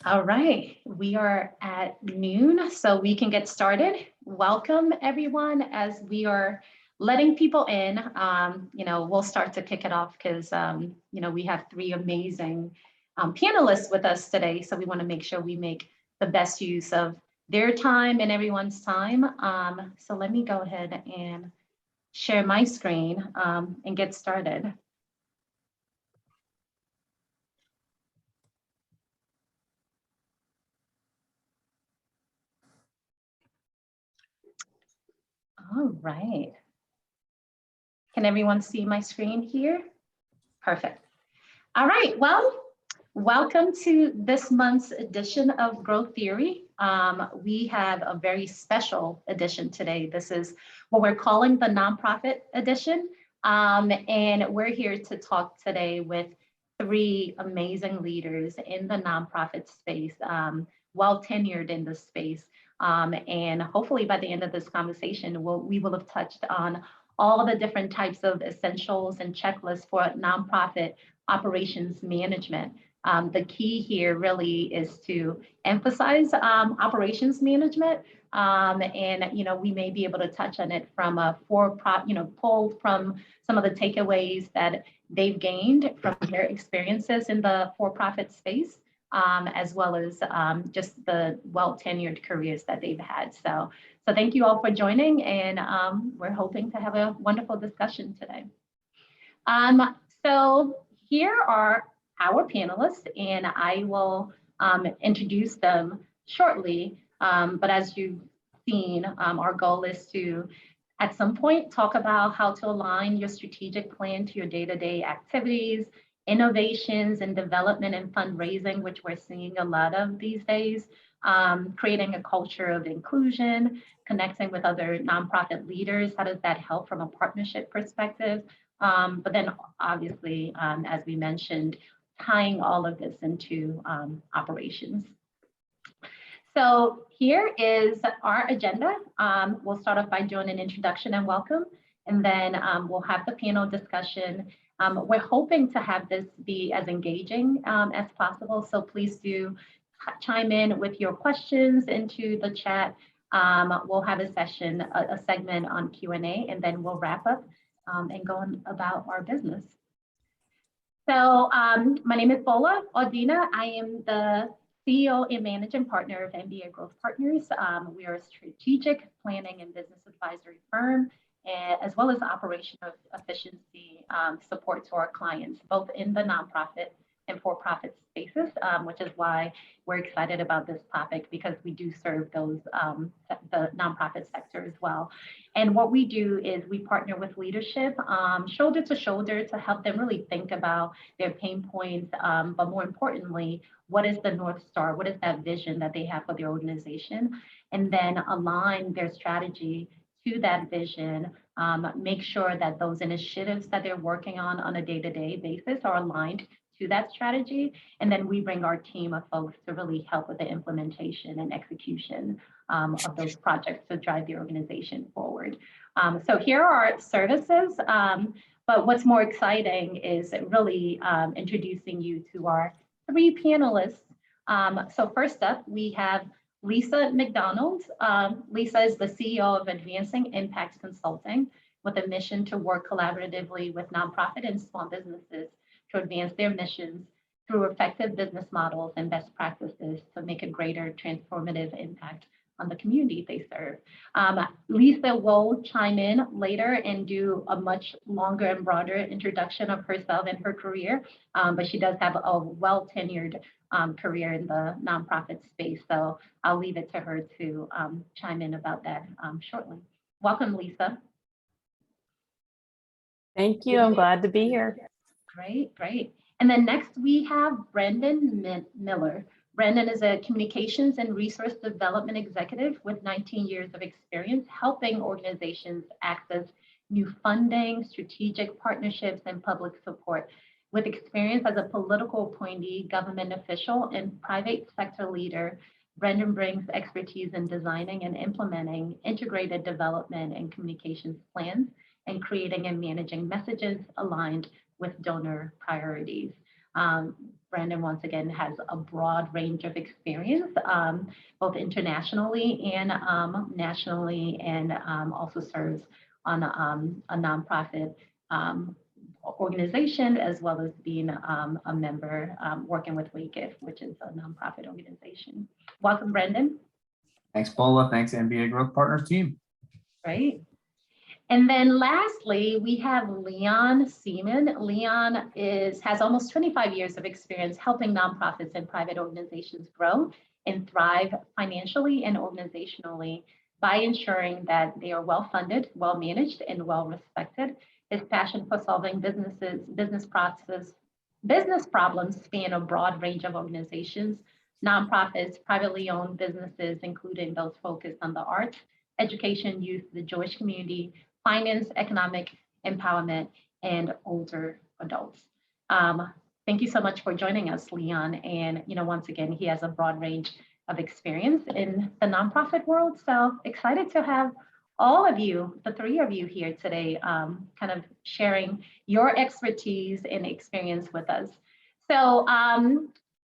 All right, we are at noon, so we can get started. Welcome, everyone, as we are letting people in. We'll start to kick it off because, we have three amazing panelists with us today, so we want to make sure we make the best use of their time and everyone's time. So let me go ahead and share my screen and get started. All right. Can everyone see my screen here? Perfect. All right, well, welcome to this month's edition of Growth Theory. We have a very special edition today. This is what we're calling the nonprofit edition. And we're here to talk today with three amazing leaders in the nonprofit space, well tenured in this space. And hopefully by the end of this conversation, we will have touched on all the different types of essentials and checklists for nonprofit operations management. The key here really is to emphasize operations management, and we may be able to touch on it from a pull from some of the takeaways that they've gained from their experiences in the for-profit space, as well as just the well-tenured careers that they've had. So thank you all for joining, and we're hoping to have a wonderful discussion today. So here are our panelists, and I will introduce them shortly. But as you've seen, our goal is to, at some point, talk about how to align your strategic plan to your day-to-day activities, innovations and development and fundraising, which we're seeing a lot of these days, creating a culture of inclusion, connecting with other nonprofit leaders. How does that help from a partnership perspective? But then obviously, as we mentioned, tying all of this into operations. So here is our agenda. We'll start off by doing an introduction and welcome, and then we'll have the panel discussion. We're hoping to have this be as engaging as possible, so please do chime in with your questions into the chat. We'll have a segment on Q&A, and then we'll wrap up and go on about our business. So my name is Bola Odina. I am the CEO and managing partner of MBA Growth Partners. We are a strategic planning and business advisory firm, as well as operational efficiency support to our clients, both in the nonprofit and for-profit spaces, which is why we're excited about this topic, because we do serve those the nonprofit sector as well. And what we do is we partner with leadership shoulder to shoulder to help them really think about their pain points, but more importantly, what is the North Star? What is that vision that they have for their organization? And then align their strategy to that vision, make sure that those initiatives that they're working on a day-to-day basis are aligned to that strategy. And then we bring our team of folks to really help with the implementation and execution of those projects to drive the organization forward. So here are our services, but what's more exciting is really introducing you to our three panelists. So first up, we have Lisa McDonald. Lisa is the CEO of Advancing Impact Consulting, with a mission to work collaboratively with nonprofit and small businesses to advance their missions through effective business models and best practices to make a greater transformative impact on the community they serve. Lisa will chime in later and do a much longer and broader introduction of herself and her career, but she does have a well-tenured career in the nonprofit space, so I'll leave it to her to chime in about that shortly. Welcome, Lisa. Thank you. I'm glad to be here. Great, great. And then next we have Brendon Miller. Brendon is a communications and resource development executive with 19 years of experience helping organizations access new funding, strategic partnerships, and public support. With experience as a political appointee, government official, and private sector leader, Brendon brings expertise in designing and implementing integrated development and communications plans, and creating and managing messages aligned with donor priorities. Brendon, once again, has a broad range of experience, both internationally and nationally, and also serves on a nonprofit organization, as well as being a member working with WACIF, which is a nonprofit organization. Welcome, Brendon. Thanks, Paula. Thanks, MBA Growth Partners team. Right. And then lastly, we have Leon Seemann. Leon has almost 25 years of experience helping nonprofits and private organizations grow and thrive financially and organizationally by ensuring that they are well-funded, well-managed, and well-respected. His passion for solving business problems span a broad range of organizations, nonprofits, privately owned businesses, including those focused on the arts, education, youth, the Jewish community, finance, economic empowerment, and older adults. Thank you so much for joining us, Leon. And once again, he has a broad range of experience in the nonprofit world. So excited to have all of you, the three of you here today, kind of sharing your expertise and experience with us. So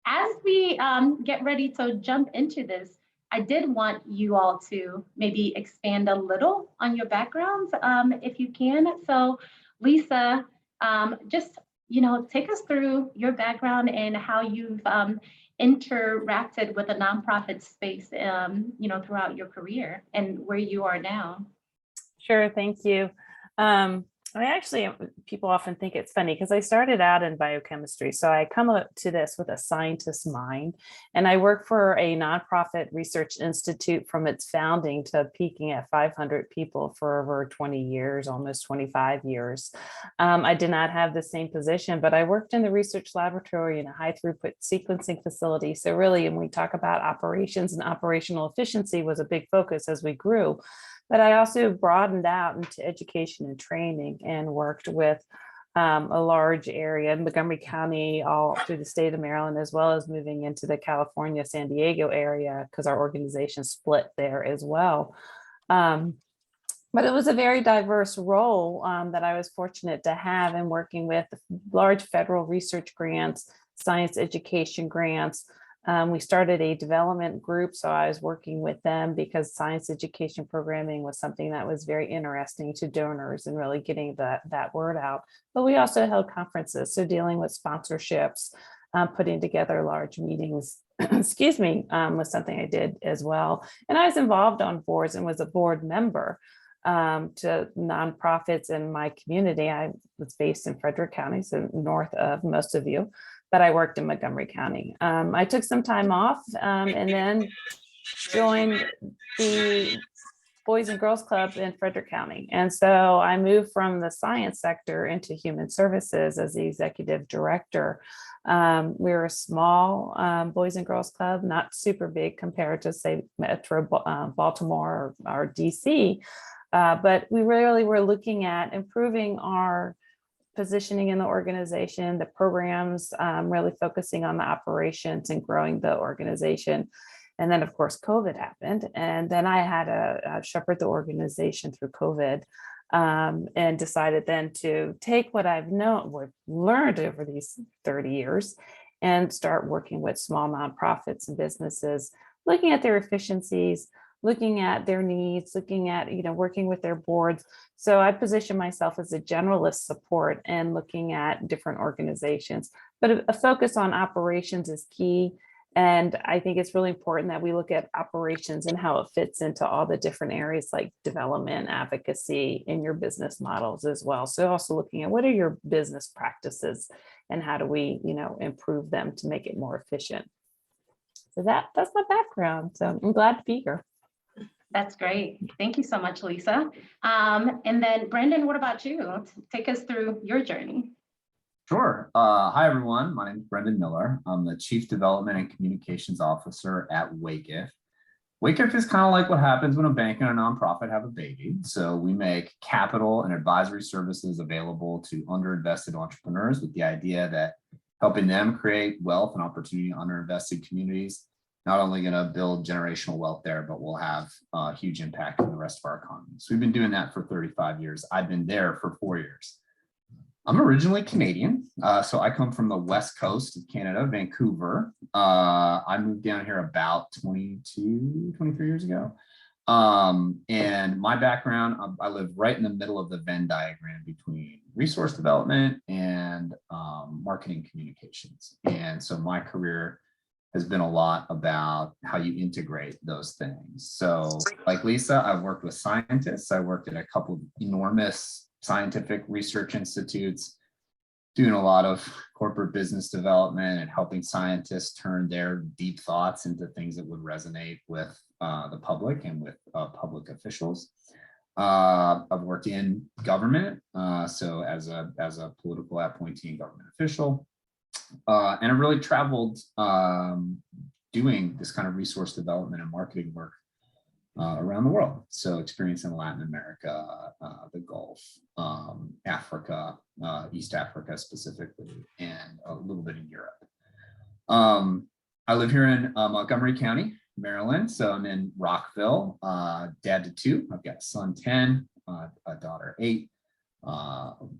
as we get ready to jump into this, I did want you all to maybe expand a little on your backgrounds, if you can. So Lisa, just, take us through your background and how you've interacted with the nonprofit space, throughout your career and where you are now. Sure, thank you. People often think it's funny because I started out in biochemistry. So I come up to this with a scientist's mind, and I work for a nonprofit research institute from its founding to peaking at 500 people for over 20 years, almost 25 years. I did not have the same position, but I worked in the research laboratory in a high throughput sequencing facility. So really, when we talk about operations and operational efficiency was a big focus as we grew. But I also broadened out into education and training and worked with a large area in Montgomery County, all through the state of Maryland, as well as moving into the California, San Diego area, because our organization split there as well. But it was a very diverse role that I was fortunate to have in working with large federal research grants, science education grants. We started a development group, so I was working with them because science education programming was something that was very interesting to donors and really getting that word out. But we also held conferences, so dealing with sponsorships, putting together large meetings, excuse me, was something I did as well. And I was involved on boards and was a board member to nonprofits in my community. I was based in Frederick County, so north of most of you, but I worked in Montgomery County. I took some time off and then joined the Boys and Girls Club in Frederick County. And so I moved from the science sector into human services as the executive director. We were a small Boys and Girls Club, not super big compared to, say, Metro Baltimore or DC, but we really were looking at improving our positioning in the organization, the programs, really focusing on the operations and growing the organization. And then, of course, COVID happened. And then I had to shepherd the organization through COVID, and decided then to take what I've learned over these 30 years and start working with small nonprofits and businesses, looking at their efficiencies, looking at their needs, looking at, working with their boards. So I position myself as a generalist support and looking at different organizations, but a focus on operations is key. And I think it's really important that we look at operations and how it fits into all the different areas like development, advocacy, in your business models as well. So also looking at what are your business practices and how do we, improve them to make it more efficient. So that's my background. So I'm glad to be here. That's great. Thank you so much, Lisa. And then Brendon, what about you? Take us through your journey. Sure. Hi, everyone. My name is Brendon Miller. I'm the Chief Development and Communications Officer at WACIF. WACIF is kind of like what happens when a bank and a nonprofit have a baby. So we make capital and advisory services available to underinvested entrepreneurs with the idea that helping them create wealth and opportunity in underinvested communities, not only going to build generational wealth there, but will have a huge impact on the rest of our economy. So we've been doing that for 35 years. I've been there for 4 years. I'm originally Canadian, so I come from the west coast of Canada, Vancouver. I moved down here about 23 years ago. And my background, I live right in the middle of the Venn diagram between resource development and marketing communications. And so my career has been a lot about how you integrate those things. So like Lisa, I've worked with scientists. I worked at a couple of enormous scientific research institutes, doing a lot of corporate business development and helping scientists turn their deep thoughts into things that would resonate with the public and with public officials. I've worked in government, so as a political appointee and government official, and I really traveled doing this kind of resource development and marketing work around the world. So experience in Latin America, the Gulf, Africa, East Africa specifically, and a little bit in Europe. I live here in Montgomery County, Maryland. So I'm in Rockville, dad to two. I've got a son 10, a daughter 8,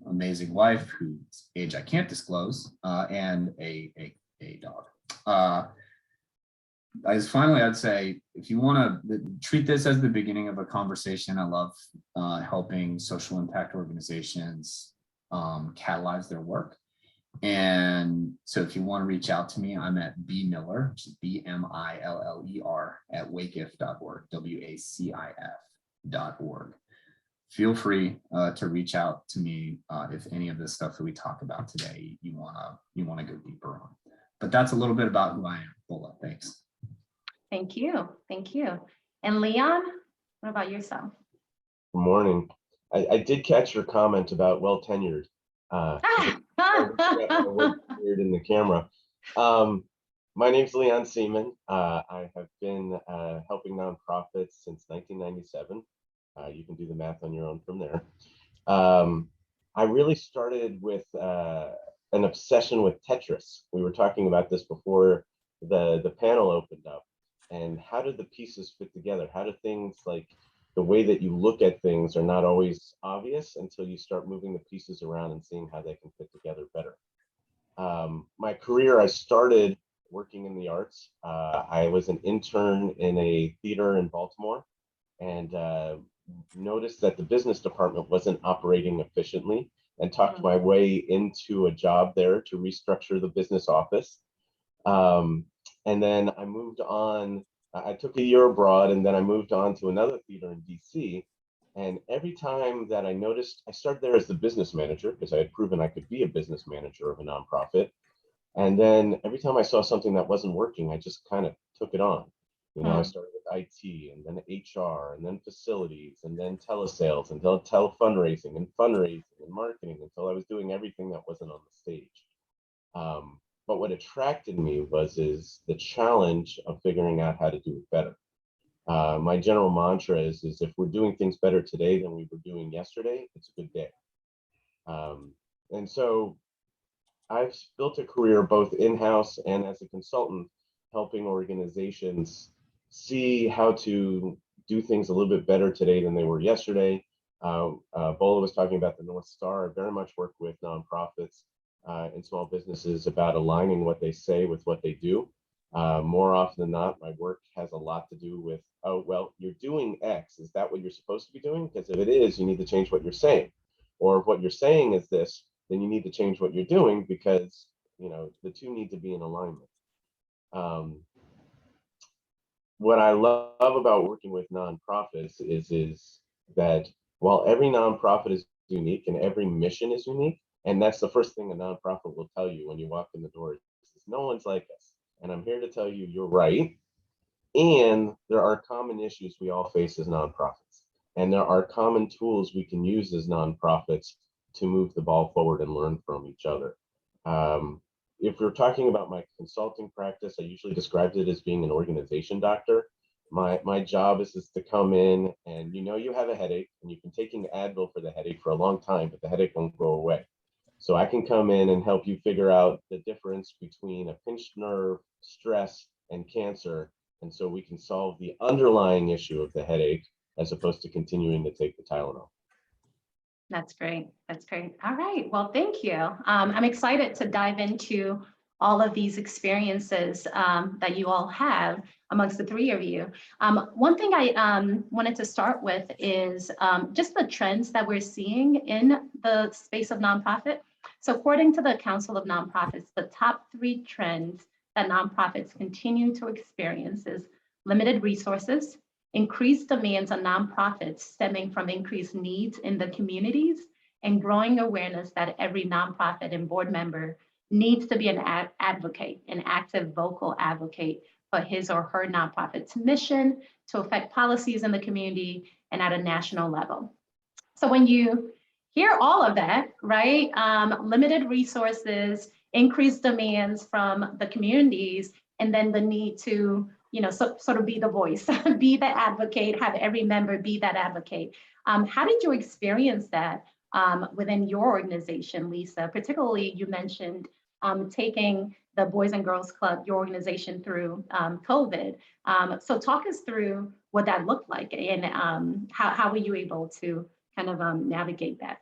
amazing wife whose age I can't disclose, and a dog. I'd say, if you want to treat this as the beginning of a conversation, I love helping social impact organizations catalyze their work. And so if you want to reach out to me, I'm at bmiller, which is BMILLER at wacif.org, WACIF.org. Feel free to reach out to me if any of this stuff that we talk about today you want to go deeper on. But that's a little bit about who I am. Bola, thanks. Thank you. Thank you. And Leon, what about yourself? Good morning. I did catch your comment about well tenured. Weird in the camera. My name's Leon Seemann. I have been helping nonprofits since 1997. You can do the math on your own from there. I really started with an obsession with Tetris. We were talking about this before the panel opened up. And how do the pieces fit together? How do things, like the way that you look at things, are not always obvious until you start moving the pieces around and seeing how they can fit together better. My career, I started working in the arts. I was an intern in a theater in Baltimore, and noticed that the business department wasn't operating efficiently, and talked my way into a job there to restructure the business office. And then I moved on. I took a year abroad, and then I moved on to another theater in DC. And every time that I noticed, I started there as the business manager because I had proven I could be a business manager of a nonprofit. And then every time I saw something that wasn't working, I just kind of took it on. You know, I started with IT, and then HR, and then facilities, and then telesales, and fundraising and marketing, until I was doing everything that wasn't on the stage. But what attracted me was the challenge of figuring out how to do it better. My general mantra is if we're doing things better today than we were doing yesterday, it's a good day. And so I've built a career both in-house and as a consultant, helping organizations see how to do things a little bit better today than they were yesterday. Bola was talking about the North Star. I very much work with nonprofits and small businesses about aligning what they say with what they do. More often than not, my work has a lot to do with, oh, well, you're doing X. Is that what you're supposed to be doing? Because if it is, you need to change what you're saying. Or if what you're saying is this, then you need to change what you're doing, because, you know, the two need to be in alignment. What I love about working with nonprofits is that while every nonprofit is unique and every mission is unique, and that's the first thing a nonprofit will tell you when you walk in the door, is no one's like us. And I'm here to tell you you're right. And there are common issues we all face as nonprofits. And there are common tools we can use as nonprofits to move the ball forward and learn from each other. If we're talking about my consulting practice, I usually described it as being an organization doctor. My job is to come in, and you have a headache, and you've been taking Advil for the headache for a long time, but the headache won't go away. So I can come in and help you figure out the difference between a pinched nerve, stress, and cancer. And so we can solve the underlying issue of the headache as opposed to continuing to take the Tylenol. That's great. That's great. All right. Well, thank you. I'm excited to dive into all of these experiences that you all have amongst the three of you. One thing I wanted to start with is just the trends that we're seeing in the space of nonprofit. So according to the Council of Nonprofits, the top 3 trends that nonprofits continue to experience is limited resources, increased demands on nonprofits stemming from increased needs in the communities, and growing awareness that every nonprofit and board member needs to be an advocate, an active vocal advocate for his or her nonprofit's mission to affect policies in the community and at a national level. So when you hear all of that, right, limited resources, increased demands from the communities, and then the need to sort of be the voice, be the advocate, have every member be that advocate. How did you experience that within your organization, Lisa? Particularly, you mentioned taking the Boys and Girls Club, your organization, through COVID. So talk us through what that looked like and how were you able to kind of navigate that?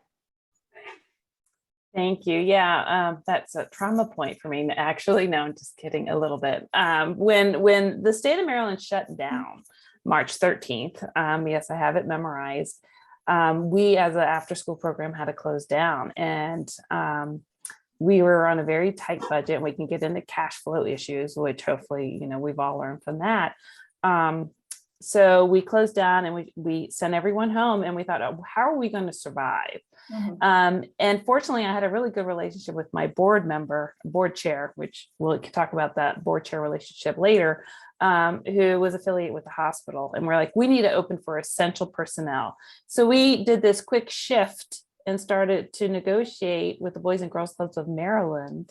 Thank you. Yeah, that's a trauma point for me. Actually, no, I'm just kidding a little bit. When the state of Maryland shut down March 13th, yes, I have it memorized. We, as an after-school program, had to close down, and we were on a very tight budget. And we can get into cash flow issues, which hopefully, we've all learned from that. So we closed down and we sent everyone home, and we thought, oh, how are we going to survive? Mm-hmm. And fortunately, I had a really good relationship with my board chair, which we'll talk about that board chair relationship later, who was affiliated with the hospital. And we're like, we need to open for essential personnel. So we did this quick shift and started to negotiate with the Boys and Girls Clubs of Maryland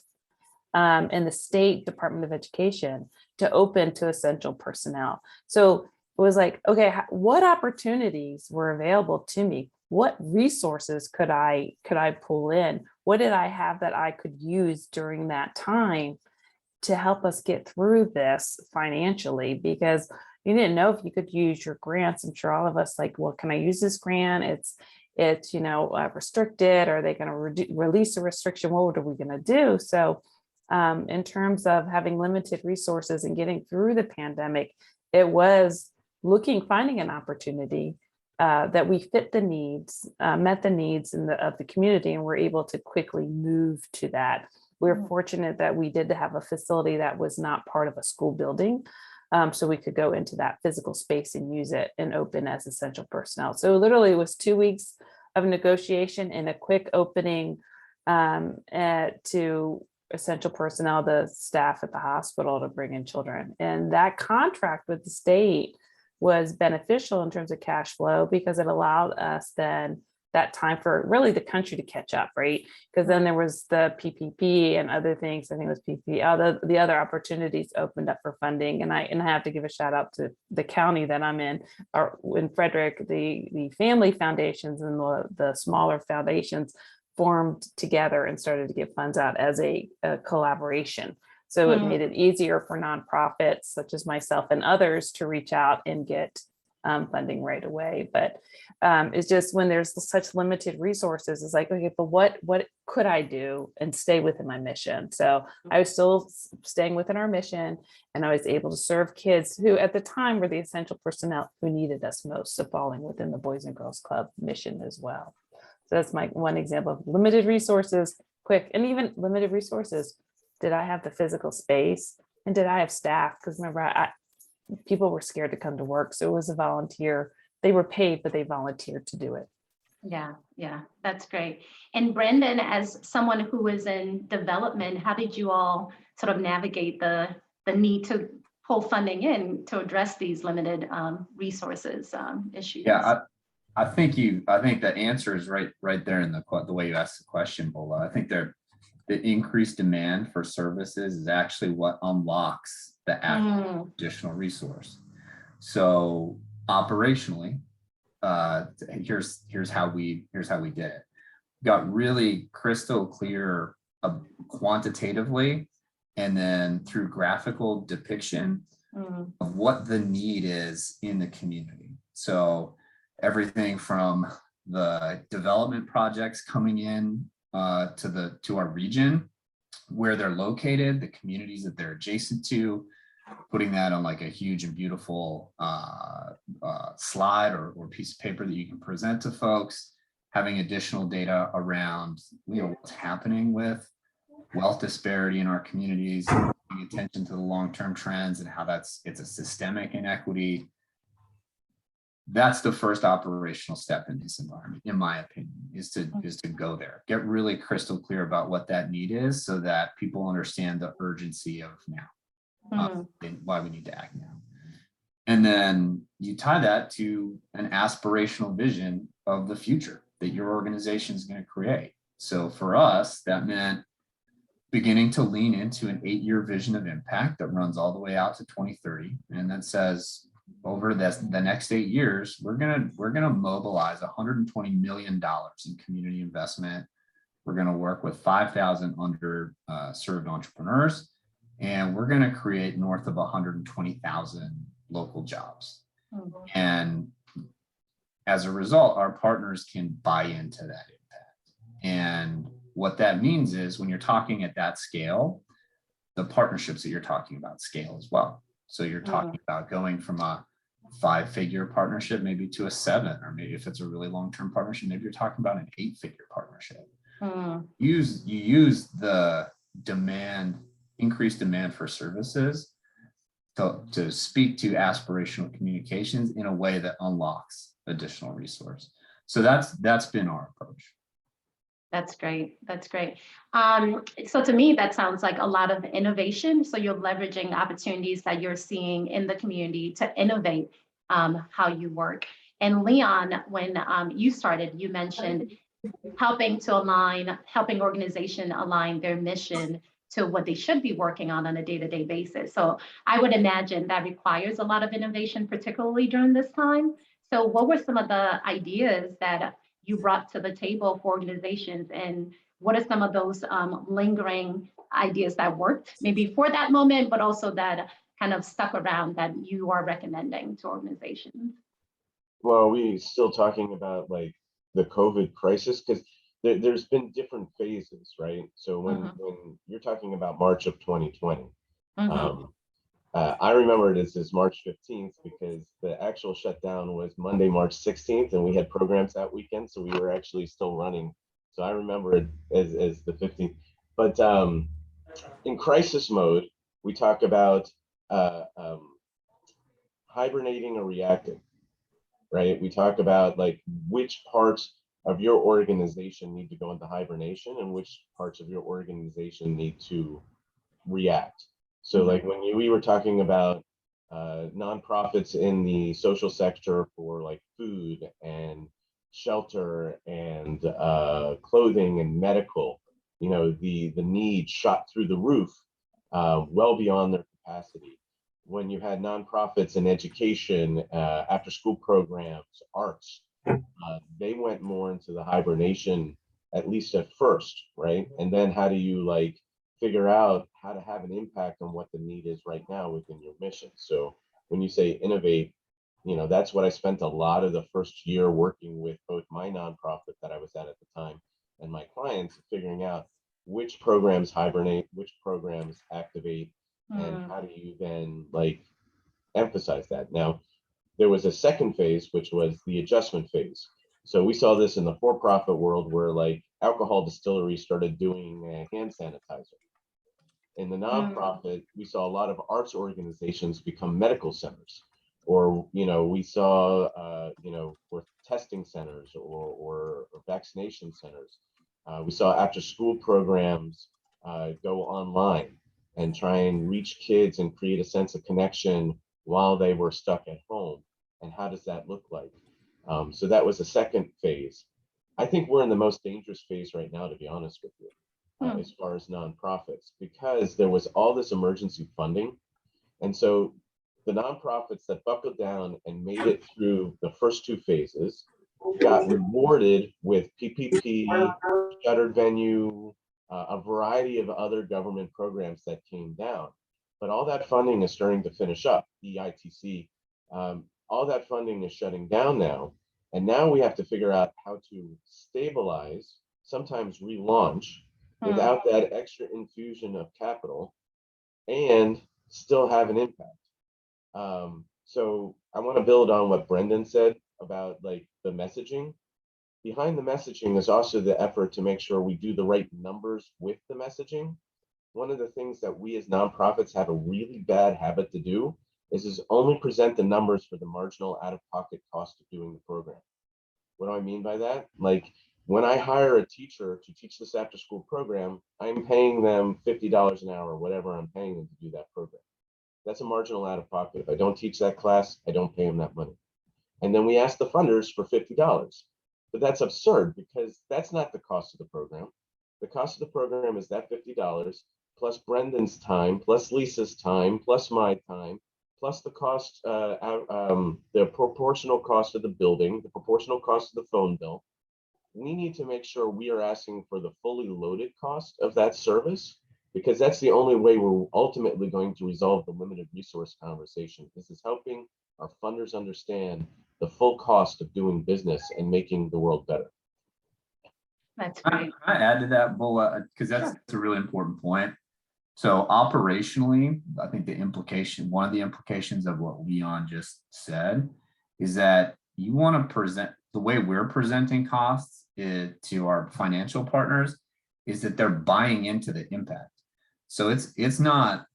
and the State Department of Education to open to essential personnel. So it was like, okay, what opportunities were available to me? What resources could I pull in? What did I have that I could use during that time to help us get through this financially? Because you didn't know if you could use your grants. I'm sure all of us like, well, can I use this grant? It's restricted. Are they going to release a restriction? What are we going to do? So in terms of having limited resources and getting through the pandemic, it was finding an opportunity that we fit the needs, met the needs of the community, and we're able to quickly move to that. We're fortunate that we did have a facility that was not part of a school building, so we could go into that physical space and use it and open as essential personnel. So literally it was 2 weeks of negotiation and a quick opening to essential personnel, the staff at the hospital, to bring in children. And that contract with the state was beneficial in terms of cash flow because it allowed us then that time for really the country to catch up, right? Because then there was the PPP and other things. I think it was PPP. The other opportunities opened up for funding, and I have to give a shout out to the county that I'm in, or in Frederick, the family foundations and the smaller foundations formed together and started to give funds out as a collaboration. So it made it easier for nonprofits such as myself and others to reach out and get funding right away. But it's just when there's such limited resources, it's like, okay, but what could I do and stay within my mission? So I was still staying within our mission, and I was able to serve kids who at the time were the essential personnel who needed us most, so falling within the Boys and Girls Club mission as well. So that's my one example of limited resources, quick, and even limited resources. Did I have the physical space, and did I have staff? Because remember, people were scared to come to work. So it was a volunteer. They were paid, but they volunteered to do it. Yeah, that's great. And Brendon, as someone who was in development, how did you all sort of navigate the need to pull funding in to address these limited resources issues? Yeah, I think the answer is right there in the way you asked the question, Bola. I think the increased demand for services is actually what unlocks the additional resource. So operationally, here's how we did it. Got really crystal clear quantitatively, and then through graphical depiction of what the need is in the community. So everything from the development projects coming in to our region, where they're located, the communities that they're adjacent to, putting that on like a huge and beautiful slide or piece of paper that you can present to folks, having additional data around, you know, what's happening with wealth disparity in our communities, paying attention to the long-term trends and how it's a systemic inequity. That's the first operational step in this environment, in my opinion, is to go there, get really crystal clear about what that need is, so that people understand the urgency of now, and why we need to act now. And then you tie that to an aspirational vision of the future that your organization is going to create. So for us, that meant beginning to lean into an 8-year vision of impact that runs all the way out to 2030, and that says, over the next 8 years, we're gonna mobilize $120 million in community investment. We're gonna work with 5,000 underserved entrepreneurs, and we're gonna create north of 120,000 local jobs. And as a result, our partners can buy into that impact. And what that means is, when you're talking at that scale, the partnerships that you're talking about scale as well. So you're talking about going from a 5-figure partnership maybe to a 7, or maybe if it's a really long-term partnership, maybe you're talking about an 8-figure partnership. You use the increased demand for services to speak to aspirational communications in a way that unlocks additional resource. So that's been our approach. That's great. That's great. So to me, that sounds like a lot of innovation. So you're leveraging opportunities that you're seeing in the community to innovate how you work. And Leon, when you started, you mentioned helping organizations align their mission to what they should be working on a day-to-day basis. So I would imagine that requires a lot of innovation, particularly during this time. So what were some of the ideas that you brought to the table for organizations, and what are some of those lingering ideas that worked maybe for that moment, but also that kind of stuck around that you are recommending to organizations? Well, we still talking about like the COVID crisis, because there's been different phases, right? So when you're talking about March of 2020, I remember it as March 15th, because the actual shutdown was Monday, March 16th, and we had programs that weekend, so we were actually still running. So I remember it as the 15th. But in crisis mode, we talk about hibernating or reacting, right? We talk about like which parts of your organization need to go into hibernation and which parts of your organization need to react. So like when we were talking about nonprofits in the social sector for like food and shelter and clothing and medical, you know, the need shot through the roof, well beyond their capacity. When you had nonprofits in education, after school programs, arts, they went more into the hibernation, at least at first, right? And then how do you like figure out how to have an impact on what the need is right now within your mission? So when you say innovate, you know, that's what I spent a lot of the first year working with both my nonprofit that I was at the time and my clients, figuring out which programs hibernate, which programs activate, and how do you then like emphasize that. Now, there was a second phase, which was the adjustment phase. So we saw this in the for-profit world where like alcohol distilleries started doing hand sanitizer. In the nonprofit, we saw a lot of arts organizations become medical centers, or, you know, we saw, you know, or testing centers or vaccination centers. We saw after school programs go online and try and reach kids and create a sense of connection while they were stuck at home. And how does that look like? So that was the second phase. I think we're in the most dangerous phase right now, to be honest with you, as far as nonprofits, because there was all this emergency funding. And so the nonprofits that buckled down and made it through the first two phases got rewarded with PPP, shuttered venue, a variety of other government programs that came down. But all that funding is starting to finish up, EITC. All that funding is shutting down now. And now we have to figure out how to stabilize, sometimes relaunch, without that extra infusion of capital and still have an impact. So I want to build on what Brendon said about like the messaging. Behind the messaging is also the effort to make sure we do the right numbers with the messaging. One of the things that we as nonprofits have a really bad habit to do is only present the numbers for the marginal out-of-pocket cost of doing the program. What do I mean by that? Like when I hire a teacher to teach this after-school program, I'm paying them $50 an hour, whatever I'm paying them to do that program. That's a marginal out-of-pocket. If I don't teach that class, I don't pay them that money. And then we ask the funders for $50. But that's absurd because that's not the cost of the program. The cost of the program is that $50 plus Brendon's time, plus Lisa's time, plus my time, plus the cost, the proportional cost of the building, the proportional cost of the phone bill. We need to make sure we are asking for the fully loaded cost of that service, because that's the only way we're ultimately going to resolve the limited resource conversation. This is helping our funders understand the full cost of doing business and making the world better. That's great. Can I add to that, Bola, because that's a really important point. So operationally, I think one of the implications of what Leon just said is that you want to present, the way we're presenting costs to our financial partners is that they're buying into the impact. So it's not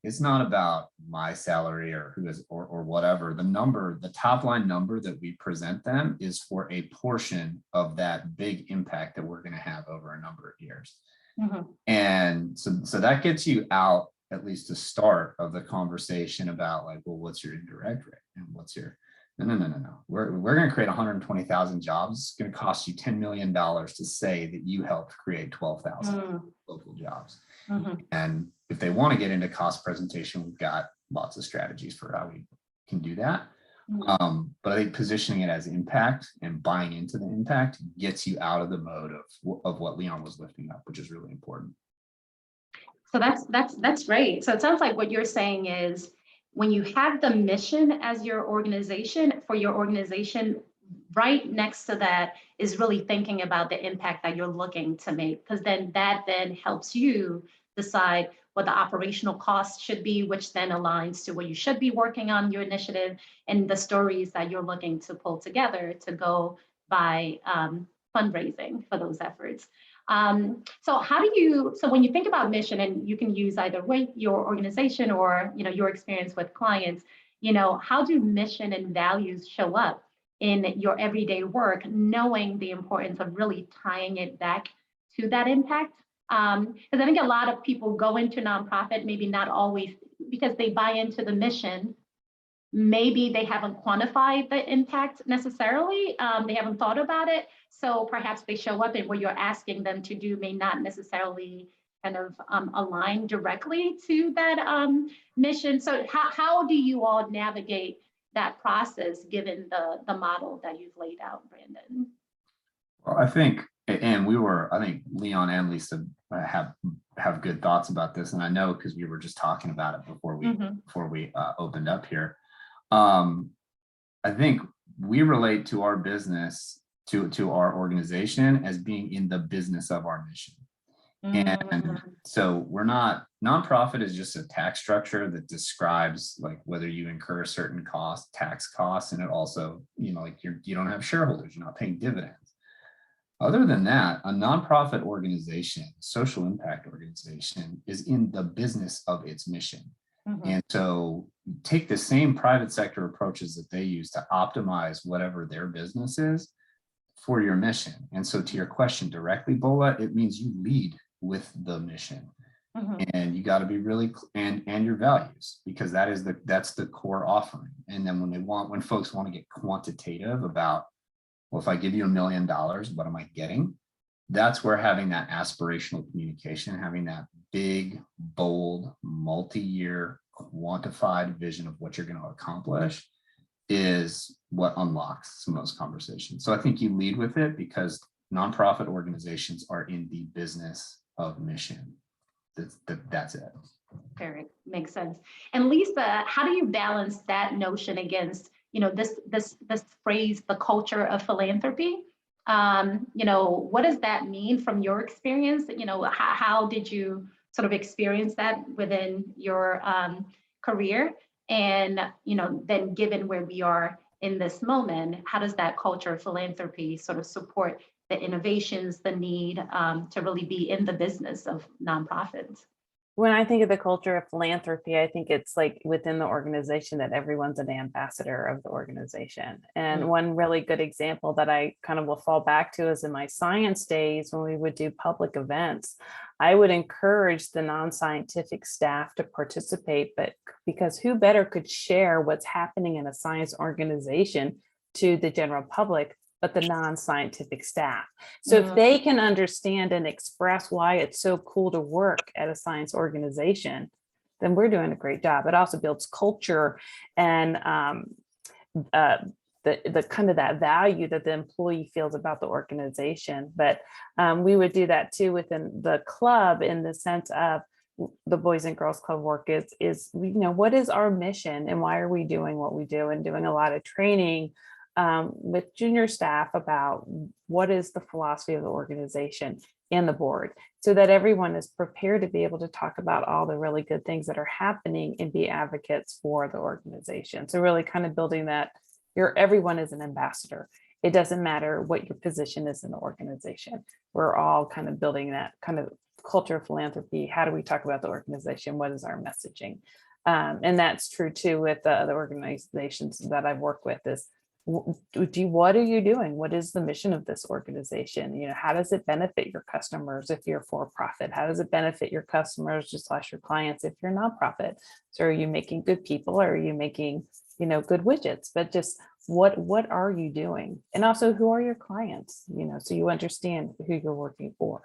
about my salary or who is or whatever. The top line number that we present them is for a portion of that big impact that we're going to have over a number of years. And so that gets you out at least to start of the conversation about like, well, what's your indirect rate and what's your no. We're going to create 120,000 jobs. It's going to cost you $10 million to say that you helped create 12,000 local jobs. And if they want to get into cost presentation, we've got lots of strategies for how we can do that. But I think positioning it as impact and buying into the impact gets you out of the mode of what Leon was lifting up, which is really important. So that's great. So it sounds like what you're saying is when you have the mission as your organization, for your organization, right next to that is really thinking about the impact that you're looking to make, because that helps you decide what the operational costs should be, which then aligns to what you should be working on your initiative and the stories that you're looking to pull together to go by fundraising for those efforts. So when you think about mission, and you can use either way, your organization or your experience with clients, how do mission and values show up in your everyday work, knowing the importance of really tying it back to that impact? Because I think a lot of people go into nonprofit, maybe not always because they buy into the mission. Maybe they haven't quantified the impact necessarily. They haven't thought about it. So perhaps they show up and what you're asking them to do may not necessarily kind of align directly to that mission. So how do you all navigate that process given the model that you've laid out, Brendon? Well, I think Leon and Lisa have good thoughts about this, and I know because we were just talking about it before we opened up here. I think we relate to our business, to our organization as being in the business of our mission. And so nonprofit is just a tax structure that describes like whether you incur a certain tax costs, and it also, like you don't have shareholders, you're not paying dividends. Other than that, a nonprofit organization, social impact organization, is in the business of its mission. And so take the same private sector approaches that they use to optimize whatever their business is for your mission. And so to your question directly, Bola, it means you lead with the mission. And you got to be really, and your values, because that's the core offering. And then when folks want to get quantitative about, well, if I give you $1 million, what am I getting? That's where having that aspirational communication, having that big, bold, multi-year quantified vision of what you're going to accomplish is what unlocks some of those conversations. So I think you lead with it because nonprofit organizations are in the business of mission. That's it. Very makes sense. And Lisa, how do you balance that notion against this phrase, the culture of philanthropy. What does that mean from your experience? How did you sort of experience that within your career? And, then given where we are in this moment, how does that culture of philanthropy sort of support the innovations, the need to really be in the business of nonprofits? When I think of the culture of philanthropy, I think it's like within the organization that everyone's an ambassador of the organization. And one really good example that I kind of will fall back to is in my science days, when we would do public events, I would encourage the non-scientific staff to participate, but because who better could share what's happening in a science organization to the general public but the non-scientific staff. So if they can understand and express why it's so cool to work at a science organization, then we're doing a great job. It also builds culture and the kind of that value that the employee feels about the organization. But we would do that too within the club, in the sense of the Boys and Girls Club work is what is our mission and why are we doing what we do, and doing a lot of training with junior staff about what is the philosophy of the organization and the board, so that everyone is prepared to be able to talk about all the really good things that are happening and be advocates for the organization. So really kind of building that everyone is an ambassador. It doesn't matter what your position is in the organization. We're all kind of building that kind of culture of philanthropy. How do we talk about the organization? What is our messaging? And that's true too with the other organizations that I've worked with. Is what are you doing? What is the mission of this organization? How does it benefit your customers if you're for profit? How does it benefit your customers / your clients if you're nonprofit? So are you making good people, or are you making good widgets? But just what are you doing? And also, who are your clients? So you understand who you're working for.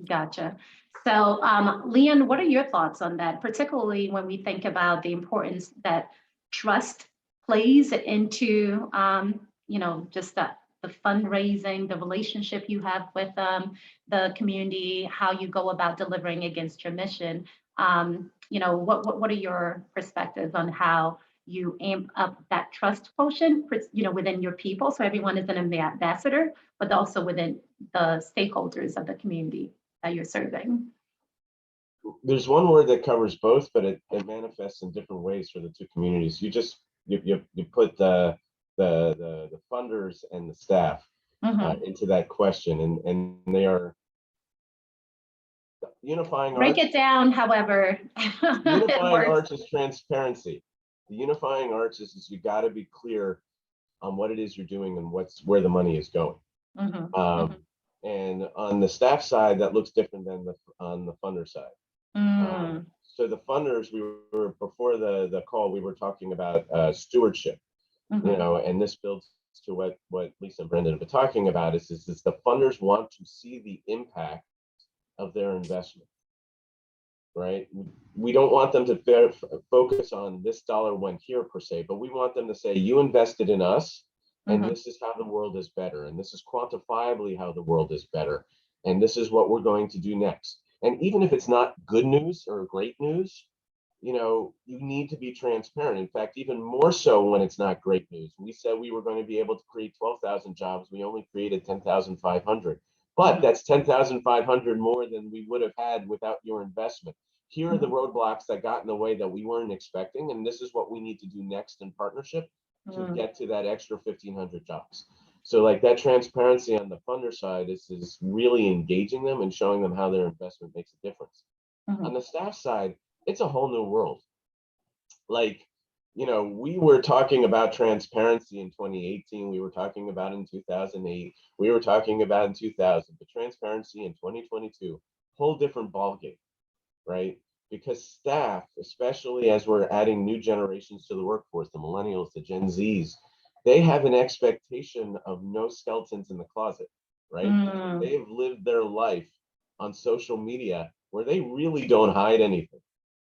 Gotcha. So Leon, what are your thoughts on that, particularly when we think about the importance that trust plays into, just the fundraising, the relationship you have with the community, how you go about delivering against your mission? What are your perspectives on how you amp up that trust quotient, within your people, so everyone is an ambassador, but also within the stakeholders of the community that you're serving? There's one word that covers both, but it manifests in different ways for the two communities. You put the funders and the staff into that question, and they are unifying. Break it down, however. Unifying arch is transparency. The unifying arch is you got to be clear on what it is you're doing and where the money is going. And on the staff side, that looks different than on the funder side. So the funders, before the call, we were talking about stewardship, and this builds to what Lisa and Brendon have been talking about is the funders want to see the impact of their investment, right? We don't want them to focus on this dollar went here per se, but we want them to say, you invested in us, and this is how the world is better, and this is quantifiably how the world is better, and this is what we're going to do next. And even if it's not good news or great news, you need to be transparent. In fact, even more so when it's not great news. We said we were going to be able to create 12,000 jobs. We only created 10,500. But that's 10,500 more than we would have had without your investment. Here are the roadblocks that got in the way that we weren't expecting. And this is what we need to do next in partnership to get to that extra 1,500 jobs. So like that transparency on the funder side is really engaging them and showing them how their investment makes a difference. On the staff side, it's a whole new world. Like, we were talking about transparency in 2018. We were talking about in 2008. We were talking about in 2000. But transparency in 2022, whole different ballgame, right? Because staff, especially as we're adding new generations to the workforce, the millennials, the Gen Zs, they have an expectation of no skeletons in the closet, right? They have lived their life on social media where they really don't hide anything.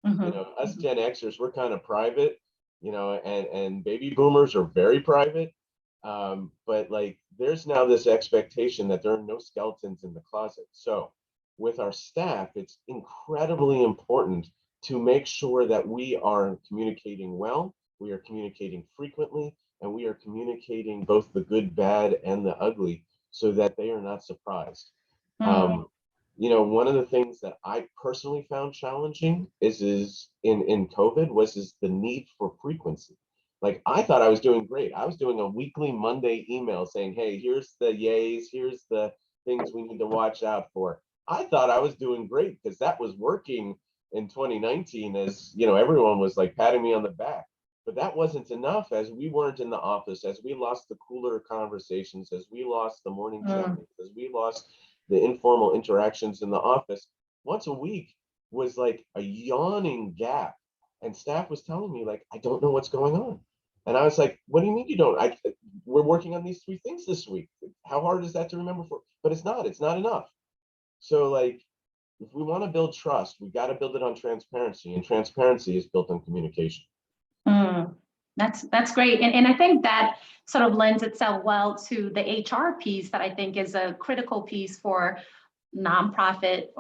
Us Gen Xers, we're kind of private, and baby boomers are very private. But like, there's now this expectation that there are no skeletons in the closet. So with our staff, it's incredibly important to make sure that we are communicating well, we are communicating frequently, and we are communicating both the good, bad, and the ugly so that they are not surprised. You know, one of the things that I personally found challenging is in COVID was the need for frequency. Like, I thought I was doing great. I was doing a weekly Monday email saying, hey, here's the yays, here's the things we need to watch out for. I thought I was doing great because that was working in 2019, as you know, everyone was like patting me on the back. But that wasn't enough, as we weren't in the office, as we lost the cooler conversations, as we lost the morning check-ins, as we lost the informal interactions in the office. Once a week was like a yawning gap, and staff was telling me, like, I don't know what's going on. And I was like, what do you mean you don't? We're working on these 3 things this week. How hard is that to remember for? But it's not enough. So, like, if we want to build trust, we got to build it on transparency, and transparency is built on communication. That's great. And I think that sort of lends itself well to the HR piece that I think is a critical piece for nonprofit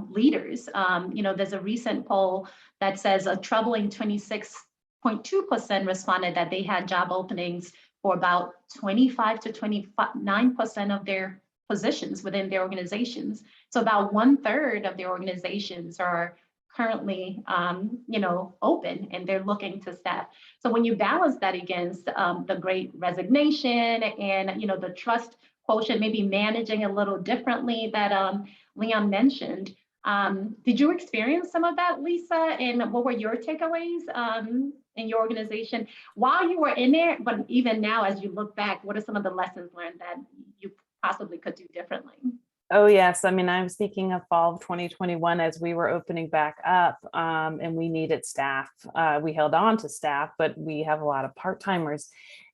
leaders. You know, there's a recent poll that says a troubling 26.2% responded that they had job openings for about 25 to 29% of their positions within their organizations. So about 1/3 of their organizations are currently, you know, open, and they're looking to staff. So when you balance that against the great resignation and, you know, the trust quotient, maybe managing a little differently that Leon mentioned, did you experience some of that, Lisa? And what were your takeaways in your organization while you were in there? But even now, as you look back, what are some of the lessons learned that you possibly could do differently? Oh, yes. I mean, I was thinking of fall of 2021 as we were opening back up and we needed staff. We held on to staff, but we have a lot of part-timers.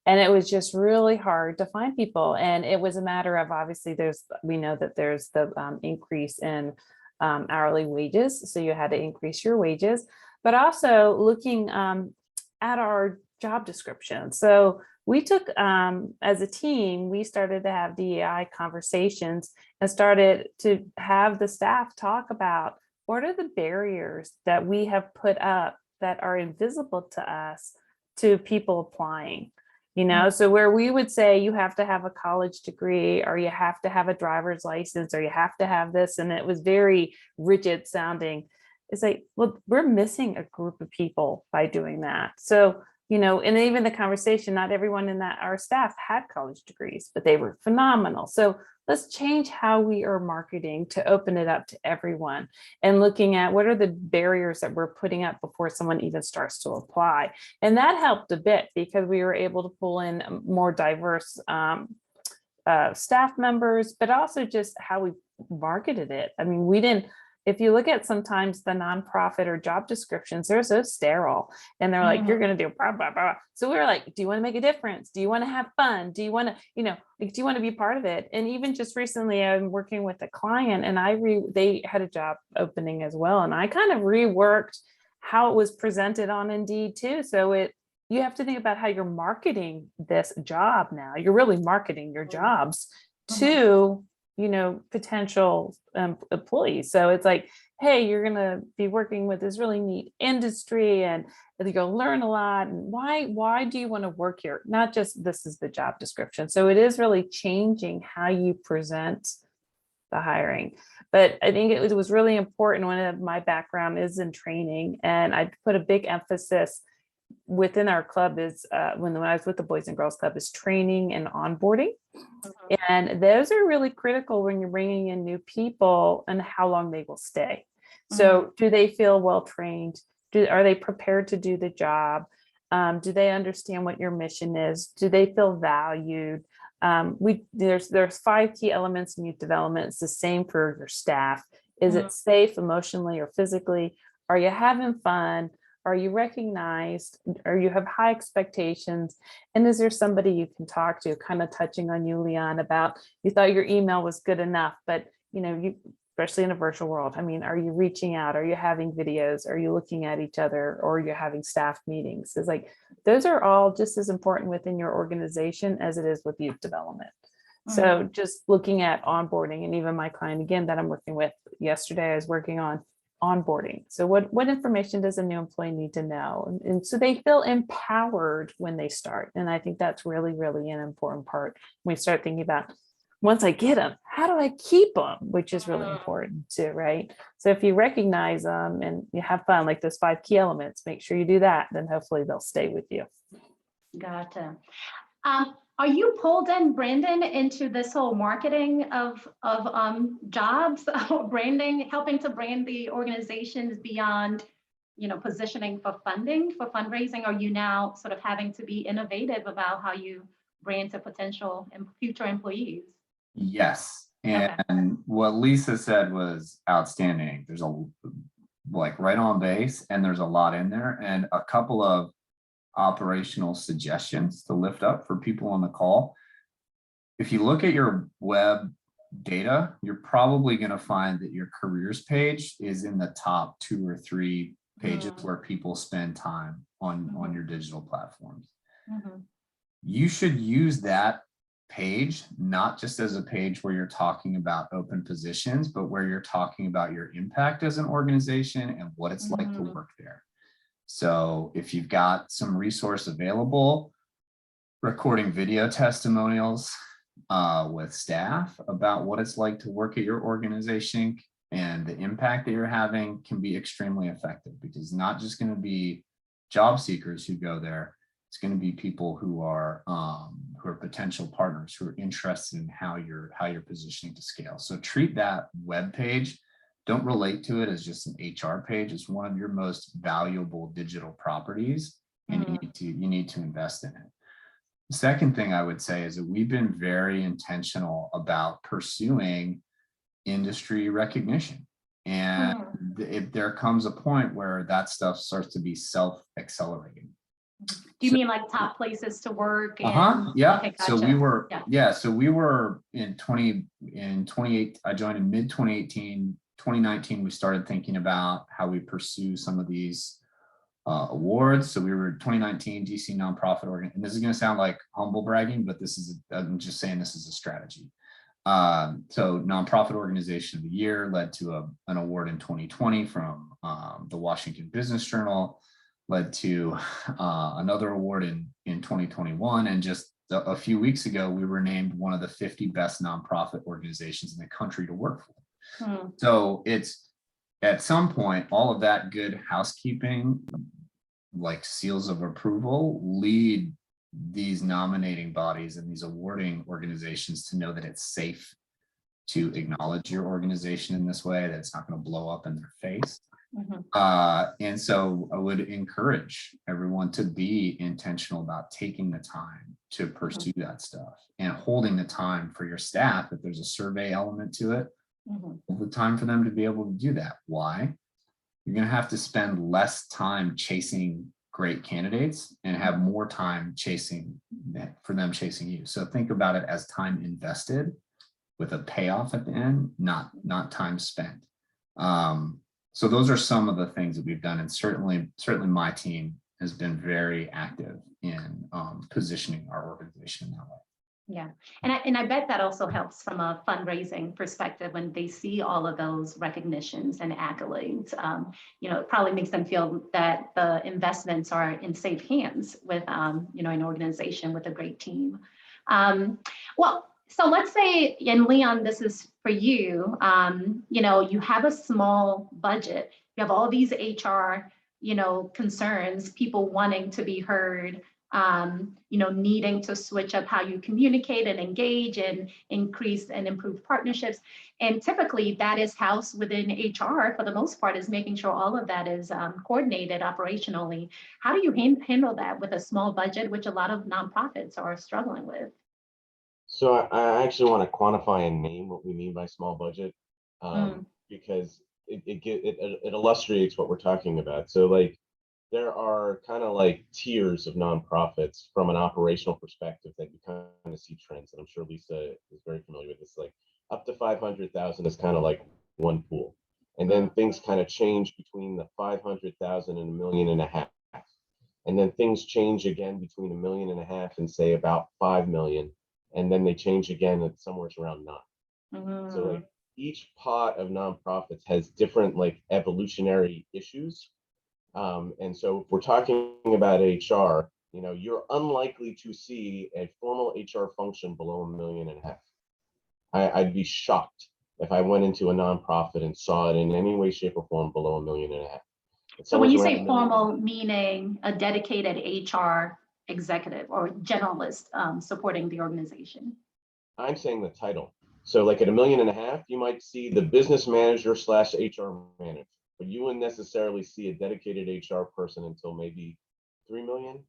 And it was just really hard to find people. And it was a matter of, obviously, we know that there's the increase in hourly wages. So you had to increase your wages, but also looking at our job description. So we took, as a team, we started to have DEI conversations and started to have the staff talk about what are the barriers that we have put up that are invisible to us, to people applying. You know, so where we would say you have to have a college degree, or you have to have a driver's license, or you have to have this, and it was very rigid sounding. It's like, well, we're missing a group of people by doing that. So, you know, and even the conversation, not everyone in our staff had college degrees, but they were phenomenal. So let's change how we are marketing to open it up to everyone, and looking at what are the barriers that we're putting up before someone even starts to apply. And that helped a bit because we were able to pull in more diverse staff members, but also just how we marketed it. I mean, if you look at sometimes the nonprofit or job descriptions, they're so sterile, and they're like, you're going to do blah, blah, blah. So we were like, do you want to make a difference? Do you want to have fun? Do you want to, you know, like, do you want to be part of it? And even just recently, I'm working with a client, and they had a job opening as well. And I kind of reworked how it was presented on Indeed too. So you have to think about how you're marketing this job now. You're really marketing your jobs to, you know, potential employees. So it's like, hey, you're going to be working with this really neat industry, and you're going to learn a lot. And why do you want to work here? Not just this is the job description. So it is really changing how you present the hiring. But I think it was really important. One of my background is in training, and I put a big emphasis within our club is when I was with the Boys and Girls Club, is training and onboarding. And those are really critical when you're bringing in new people and how long they will stay. So do they feel well trained? Are they prepared to do the job? Do they understand what your mission is? Do they feel valued? There's 5 key elements in youth development. It's the same for your staff. Is it safe emotionally or physically? Are you having fun? Are you recognized? Or you have high expectations? And is there somebody you can talk to? Kind of touching on you, Leon, about you thought your email was good enough, but you know, especially in a virtual world, I mean, are you reaching out? Are you having videos? Are you looking at each other? Or are you having staff meetings? It's like, those are all just as important within your organization as it is with youth development. So just looking at onboarding, and even my client again that I'm working with yesterday, I was working on onboarding. So what information does a new employee need to know? And so they feel empowered when they start. And I think that's really, really an important part. When we start thinking about, once I get them, how do I keep them? Which is really important too, right? So if you recognize them and you have fun, like those 5 key elements, make sure you do that, then hopefully they'll stay with you. Gotcha. Are you pulled in, Brendon, into this whole marketing of jobs, branding, helping to brand the organizations beyond, positioning for funding, for fundraising? Are you now sort of having to be innovative about how you brand to potential and future employees? Yes. Okay. And what Lisa said was outstanding. There's right on base, and there's a lot in there, and a couple of operational suggestions to lift up for people on the call. If you look at your web data, you're probably going to find that your careers page is in the top 2 or 3 pages where people spend time on your digital platforms. You should use that page not just as a page where you're talking about open positions, but where you're talking about your impact as an organization and what it's like to work there. So if you've got some resource available, recording video testimonials with staff about what it's like to work at your organization and the impact that you're having can be extremely effective, because it's not just going to be job seekers who go there. It's going to be people who are potential partners who are interested in how you're positioning to scale. So treat that web page. Don't relate to it as just an HR page. It's one of your most valuable digital properties, and you need to invest in it. The second thing I would say is that we've been very intentional about pursuing industry recognition. And if there comes a point where that stuff starts to be self-accelerating. Do you mean like top places to work? And, yeah. Okay, So gotcha. we were, so we were in 28, I joined in mid 2018, 2019, we started thinking about how we pursue some of these awards. So we were 2019 DC nonprofit organ, and this is going to sound like humble bragging, but I'm just saying this is a strategy. So nonprofit organization of the year led to an award in 2020 from the Washington Business Journal, led to another award in 2021. And just a few weeks ago, we were named one of the 50 best nonprofit organizations in the country to work for. So it's, at some point, all of that good housekeeping, like seals of approval, lead these nominating bodies and these awarding organizations to know that it's safe to acknowledge your organization in this way, that it's not going to blow up in their face. And so I would encourage everyone to be intentional about taking the time to pursue that stuff, and holding the time for your staff. If there's a survey element to it, hold the time for them to be able to do that. Why? You're going to have to spend less time chasing great candidates and have more time chasing you. So think about it as time invested with a payoff at the end, not time spent. So those are some of the things that we've done, and certainly my team has been very active in positioning our organization in that way. Yeah, and I bet that also helps from a fundraising perspective when they see all of those recognitions and accolades. It probably makes them feel that the investments are in safe hands with, an organization with a great team. So let's say, and Leon, this is for you. You have a small budget. You have all these HR, concerns, people wanting to be heard. Needing to switch up how you communicate and engage and increase and improve partnerships. And typically that is housed within HR for the most part, is making sure all of that is coordinated operationally. How do you handle that with a small budget, which a lot of nonprofits are struggling with? So I actually want to quantify and name what we mean by small budget, because it illustrates what we're talking about. So like, there are kind of like tiers of nonprofits from an operational perspective that you kind of see trends. And I'm sure Lisa is very familiar with this. Like up to 500,000 is kind of like one pool. And then things kind of change between the 500,000 and $1.5 million. And then things change again between $1.5 million and say about 5 million. And then they change again at somewhere around 9. So like each pot of nonprofits has different like evolutionary issues. And so if we're talking about HR, you know, you're unlikely to see a formal HR function below $1.5 million. I'd be shocked if I went into a nonprofit and saw it in any way, shape, or form below $1.5 million. So when you say formal, meaning a dedicated HR executive or generalist supporting the organization? I'm saying the title. So like at $1.5 million, you might see the business manager / HR manager, but you wouldn't necessarily see a dedicated HR person until maybe 3 million.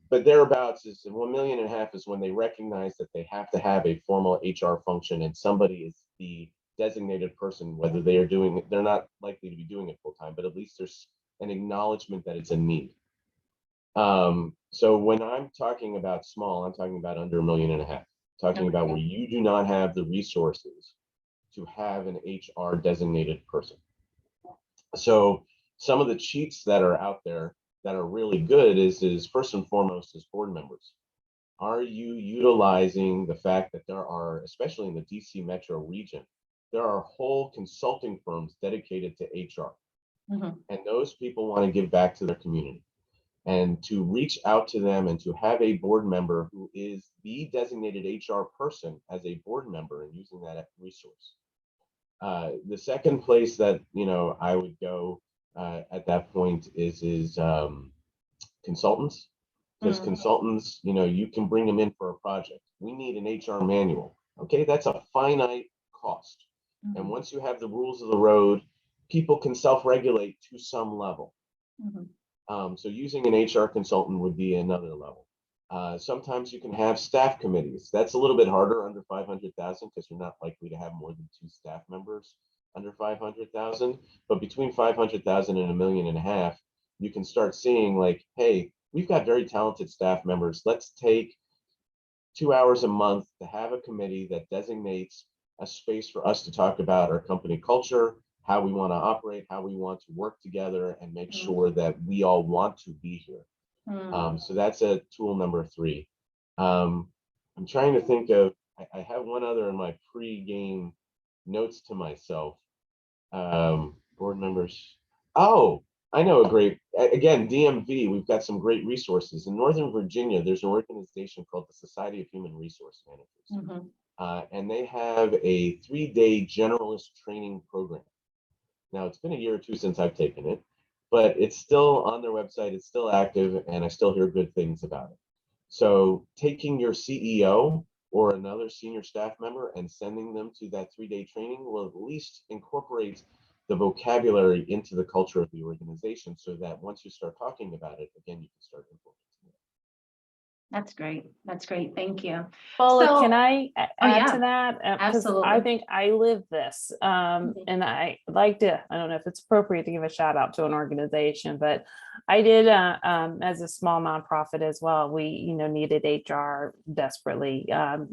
But thereabouts is $1.5 million is when they recognize that they have to have a formal HR function and somebody is the designated person, whether they are doing it, they're not likely to be doing it full time, but at least there's an acknowledgement that it's a need. So when I'm talking about small, I'm talking about under $1.5 million, talking about where you do not have the resources to have an HR designated person. So some of the cheats that are out there that are really good is first and foremost is board members. Are you utilizing the fact that there are, especially in the DC metro region, there are whole consulting firms dedicated to HR, and those people want to give back to their community. And to reach out to them and to have a board member who is the designated HR person as a board member and using that resource. The second place that, you know, I would go at that point is consultants, because consultants, you know, you can bring them in for a project. We need an HR manual. Okay, that's a finite cost. And once you have the rules of the road, people can self-regulate to some level. So using an HR consultant would be another level. Sometimes you can have staff committees. That's a little bit harder under 500,000 because you're not likely to have more than 2 staff members under 500,000. But between 500,000 and $1.5 million, you can start seeing like, hey, we've got very talented staff members. Let's take 2 hours a month to have a committee that designates a space for us to talk about our company culture, how we want to operate, how we want to work together, and make sure that we all want to be here. So that's a tool number 3. I'm trying to think of, I have one other in my pre-game notes to myself. Board members. Oh, I know a great, again, DMV, we've got some great resources. In Northern Virginia, there's an organization called the Society of Human Resource Managers. And they have a 3-day generalist training program. Now, it's been a year or 2 since I've taken it, but it's still on their website, it's still active, and I still hear good things about it. So taking your CEO or another senior staff member and sending them to that 3-day training will at least incorporate the vocabulary into the culture of the organization so that once you start talking about it, again, you can start implementing it. That's great. That's great. Thank you. Paula, So- can I add to that? Because Absolutely. I think I live this, and I like to, I don't know if it's appropriate to give a shout out to an organization, but I did as a small nonprofit as well. We, you know, needed HR desperately.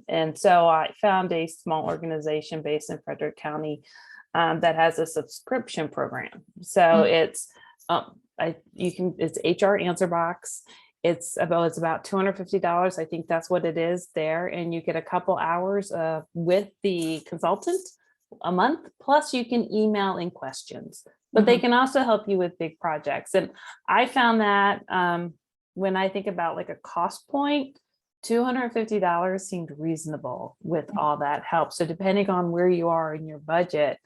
And so I found a small organization based in Frederick County that has a subscription program. So it's, it's HR Answer Box. It's about $250. I think that's what it is there. And you get a couple hours with the consultant a month, plus you can email in questions, but they can also help you with big projects. And I found that when I think about like a cost point, $250 seemed reasonable with all that help. So depending on where you are in your budget,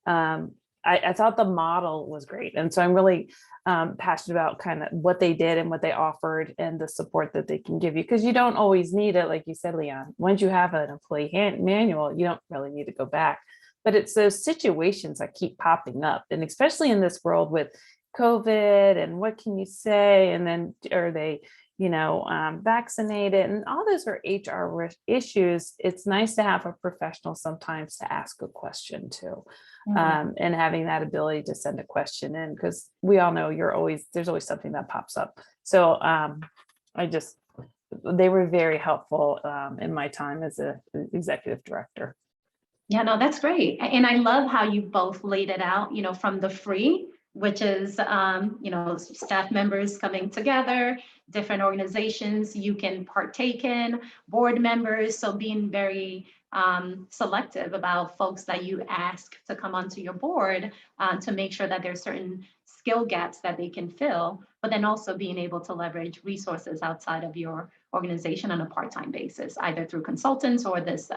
I thought the model was great. And so I'm really passionate about kind of what they did and what they offered and the support that they can give you, because you don't always need it. Like you said, Leon, once you have an employee manual, you don't really need to go back. But it's those situations that keep popping up. And especially in this world with COVID and what can you say? And then are they, you know, vaccinated, and all those are HR issues. It's nice to have a professional sometimes to ask a question to. And having that ability to send a question in, because we all know there's always something that pops up. So they were very helpful in my time as an executive director. Yeah, no, that's great. And I love how you both laid it out, you know, from the free, which is, you know, staff members coming together, different organizations you can partake in, board members. So being very selective about folks that you ask to come onto your board, to make sure that there's certain skill gaps that they can fill, but then also being able to leverage resources outside of your organization on a part-time basis, either through consultants or this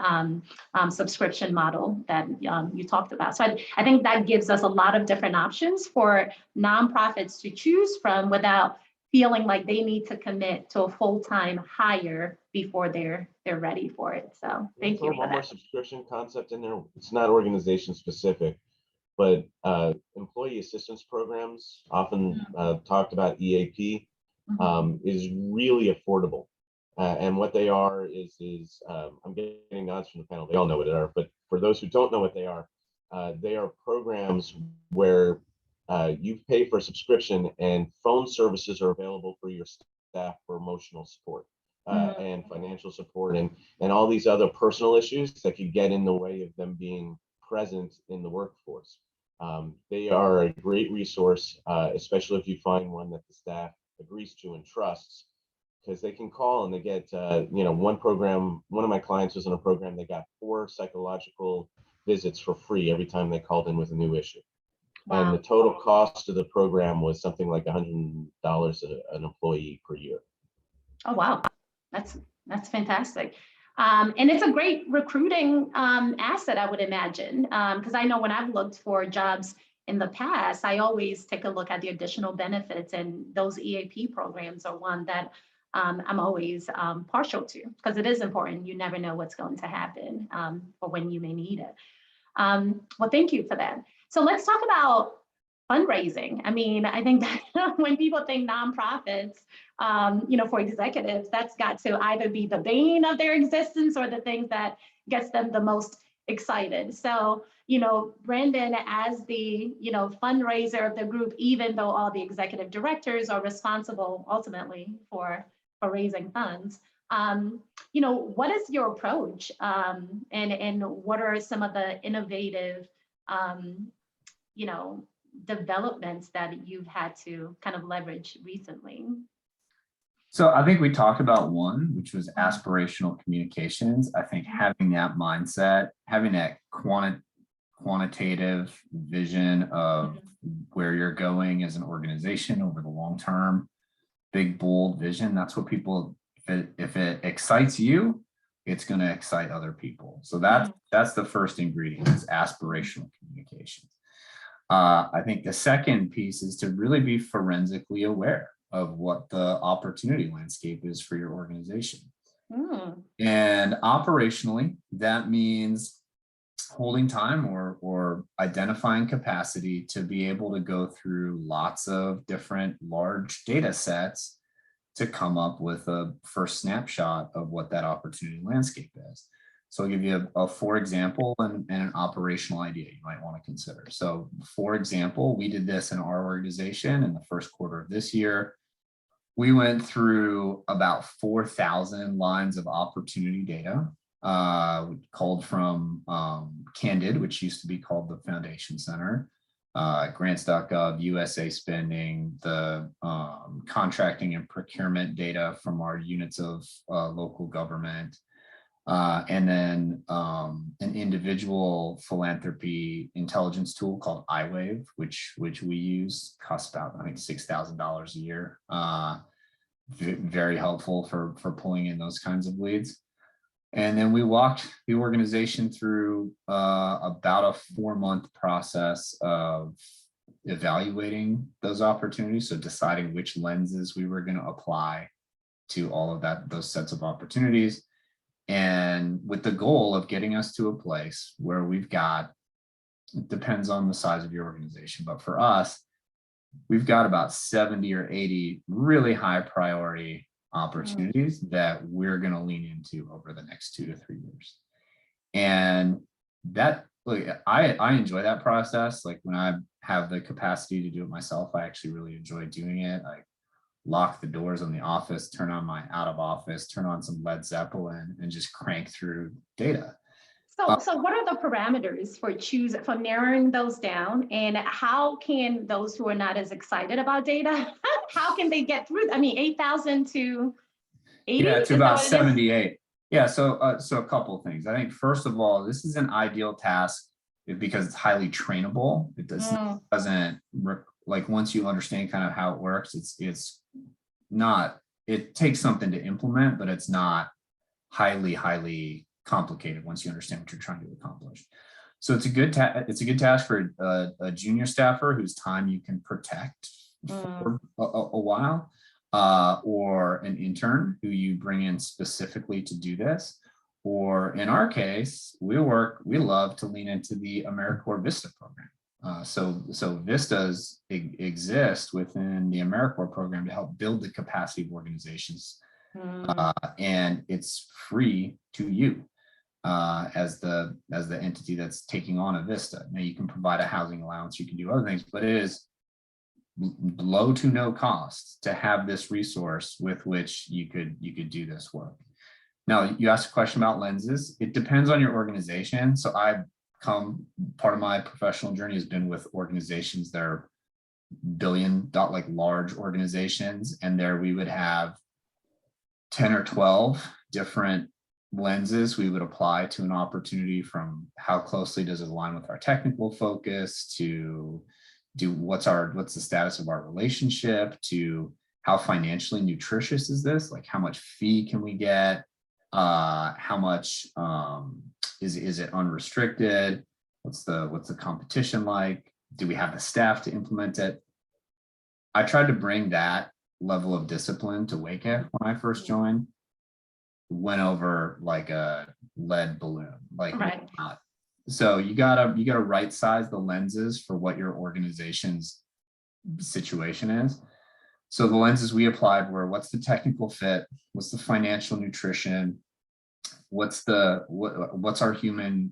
subscription model that you talked about. So I think that gives us a lot of different options for nonprofits to choose from without feeling like they need to commit to a full-time hire before they're ready for it. So thank you for one more that. subscription concept in there. It's not organization specific, but employee assistance programs, often talked about EAP, is really affordable. And what they are is I'm getting nods from the panel. They all know what they are, but for those who don't know what they are programs where you pay for a subscription and phone services are available for your staff for emotional support and financial support and all these other personal issues that could get in the way of them being present in the workforce. They are a great resource, especially if you find one that the staff agrees to and trusts, because they can call and they get, one program, one of my clients was in a program, they got 4 psychological visits for free every time they called in with a new issue. Wow. And the total cost of the program was something like $100 an employee per year. Oh, wow. That's fantastic. And it's a great recruiting asset, I would imagine, because I know when I've looked for jobs in the past, I always take a look at the additional benefits, and those EAP programs are one that I'm always partial to, because it is important. You never know what's going to happen or when you may need it. Well, thank you for that. So let's talk about fundraising. I mean, I think that when people think nonprofits, for executives, that's got to either be the bane of their existence or the thing that gets them the most excited. So, Brendon, as the, fundraiser of the group, even though all the executive directors are responsible ultimately for raising funds, what is your approach and what are some of the innovative, developments that you've had to kind of leverage recently? So I think we talked about one, which was aspirational communications. I think having that mindset, having that quantitative vision of where you're going as an organization over the long term, big, bold vision, that's what people, if it excites you, it's going to excite other people. So that's the first ingredient, is aspirational communications. I think the second piece is to really be forensically aware of what the opportunity landscape is for your organization. And operationally, that means holding time or identifying capacity to be able to go through lots of different large data sets to come up with a first snapshot of what that opportunity landscape is. So I'll give you a for example and an operational idea you might want to consider. So for example, we did this in our organization in the first quarter of this year. We went through about 4,000 lines of opportunity data, called from Candid, which used to be called the Foundation Center, grants.gov, USA spending, the contracting and procurement data from our units of local government, and then an individual philanthropy intelligence tool called iWave, which we use, costs about, I think, $6,000 a year. Very helpful for pulling in those kinds of leads. And then we walked the organization through about a 4-month process of evaluating those opportunities. So deciding which lenses we were going to apply to all of those sets of opportunities. And with the goal of getting us to a place where we've got, it depends on the size of your organization, but for us, we've got about 70 or 80 really high priority opportunities that we're going to lean into over the next 2 to 3 years. And that, look, I enjoy that process. Like when I have the capacity to do it myself, I actually really enjoy doing it. I lock the doors on the office, turn on my out of office, turn on some Led Zeppelin and just crank through data. So what are the parameters for narrowing those down, and how can those who are not as excited about data, how can they get through? I mean, 8,000 to 80? Yeah, to about 78. Yeah, so a couple of things. I think first of all, this is an ideal task because it's highly trainable. It doesn't like once you understand kind of how it works, it's not, it takes something to implement, but it's not highly complicated once you understand what you're trying to accomplish. So it's a good task for a junior staffer whose time you can protect for a while, or an intern who you bring in specifically to do this. Or in our case, we love to lean into the AmeriCorps Vista program. So Vistas exist within the AmeriCorps program to help build the capacity of organizations, and it's free to you as the entity that's taking on a Vista. Now you can provide a housing allowance, you can do other things, but it is low to no cost to have this resource with which you could do this work. Now, you asked a question about lenses. It depends on your organization. So part of my professional journey has been with organizations that are billion, like large organizations. And there we would have 10 or 12 different lenses we would apply to an opportunity, from how closely does it align with our technical focus, to what's the status of our relationship, to how financially nutritious is this? Like how much fee can we get? How much is it unrestricted? What's the competition like? Do we have the staff to implement it? I tried to bring that level of discipline to WACIF when I first joined. Went over like a lead balloon, like right. So you gotta right size the lenses for what your organization's situation is. So the lenses we applied were, what's the technical fit? What's the financial nutrition? What's our human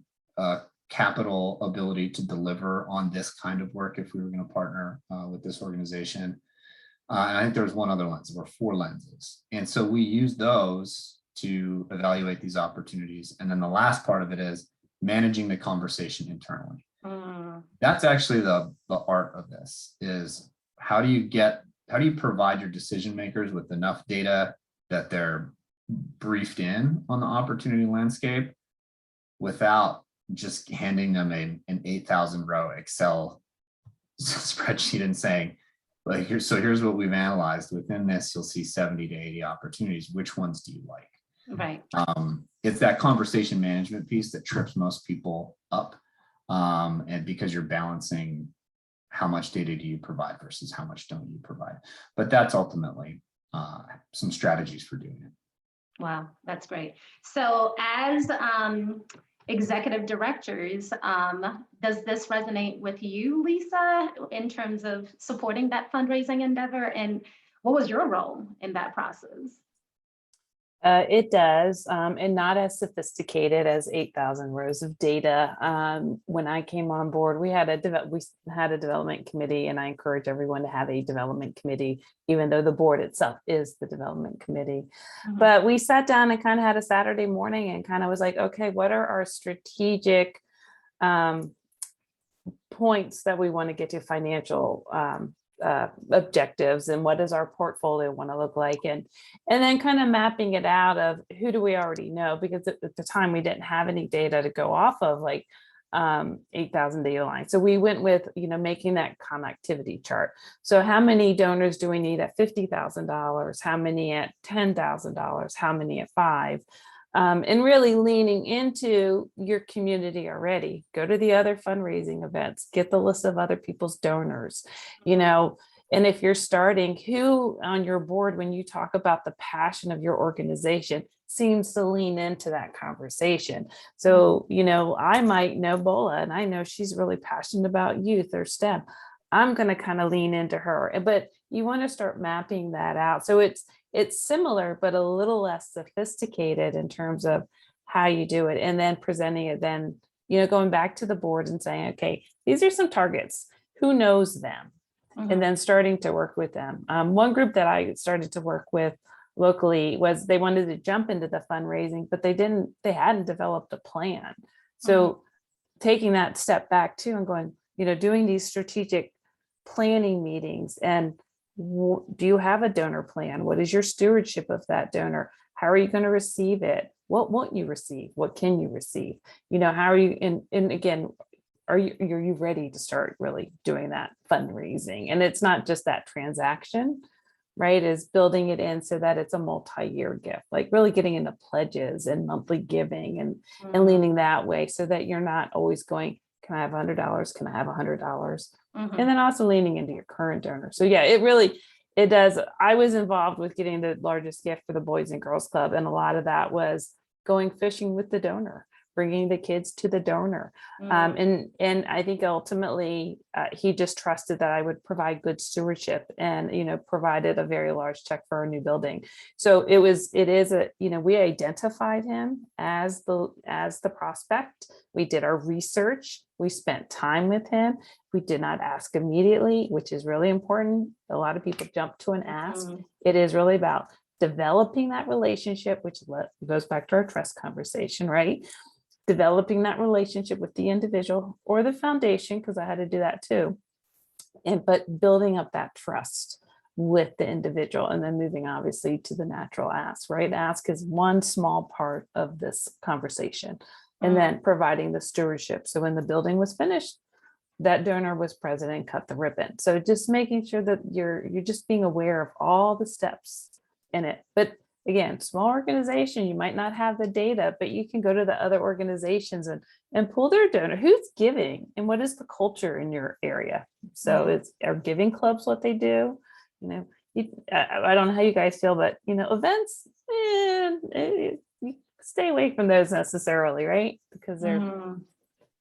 capital ability to deliver on this kind of work if we were going to partner with this organization? And I think there was one other lens, or 4 lenses. And so we use those to evaluate these opportunities. And then the last part of it is managing the conversation internally. That's actually the art of this, is how do you provide your decision makers with enough data that they're briefed in on the opportunity landscape without just handing them an 8,000 row Excel spreadsheet and saying, like, here's what we've analyzed. Within this, you'll see 70 to 80 opportunities. Which ones do you like? Right. It's that conversation management piece that trips most people up. And because you're balancing how much data do you provide versus how much don't you provide. But that's ultimately some strategies for doing it. Wow, that's great. So as executive directors, does this resonate with you, Lisa, in terms of supporting that fundraising endeavor? And what was your role in that process? It does, and not as sophisticated as 8,000 rows of data. When I came on board, we had a development committee, and I encourage everyone to have a development committee, even though the board itself is the development committee. But we sat down and kind of had a Saturday morning and kind of was like, okay, what are our strategic points that we want to get to, financial objectives, and what does our portfolio want to look like, and then kind of mapping it out of who do we already know, because at the time we didn't have any data to go off of, like 8,000 data lines. So we went with, making that connectivity chart. So how many donors do we need at $50,000? How many at $10,000? How many at 5? And really leaning into your community already. Go to the other fundraising events, get the list of other people's donors, and if you're starting, who on your board, when you talk about the passion of your organization, seems to lean into that conversation. So, I might know Bola, and I know she's really passionate about youth or STEM. I'm going to kind of lean into her, but you want to start mapping that out. So it's similar, but a little less sophisticated in terms of how you do it, and then presenting it, then, going back to the board and saying, okay, these are some targets, who knows them? And then starting to work with them. One group that I started to work with locally was, they wanted to jump into the fundraising, but they hadn't developed a plan. So taking that step back too, and going, doing these strategic planning meetings, and do you have a donor plan? What is your stewardship of that donor? How are you going to receive it? What won't you receive? What can you receive? How are you, and again, are you ready to start really doing that fundraising? And it's not just that transaction, right? Is building it in so that it's a multi-year gift, like really getting into pledges and monthly giving and leaning that way, so that you're not always going, can I have $100? Can I have $100? And then also leaning into your current donor. So yeah, it does. I was involved with getting the largest gift for the Boys and Girls Club. And a lot of that was going fishing with the donor, bringing the kids to the donor. And I think ultimately he just trusted that I would provide good stewardship, and, provided a very large check for a new building. So we identified him as the prospect. We did our research. We spent time with him. We did not ask immediately, which is really important. A lot of people jump to an ask. It is really about developing that relationship, which goes back to our trust conversation, right? Developing that relationship with the individual or the foundation, because I had to do that too. But building up that trust with the individual, and then moving obviously to the natural ask, right? Ask is one small part of this conversation, and then providing the stewardship. So when the building was finished, that donor was present and cut the ribbon. So just making sure that you're just being aware of all the steps in it. But again, small organization, you might not have the data, but you can go to the other organizations and pull their donor. Who's giving and what is the culture in your area? So are giving clubs what they do? I don't know how you guys feel, but events, you stay away from those necessarily, right? Because they're,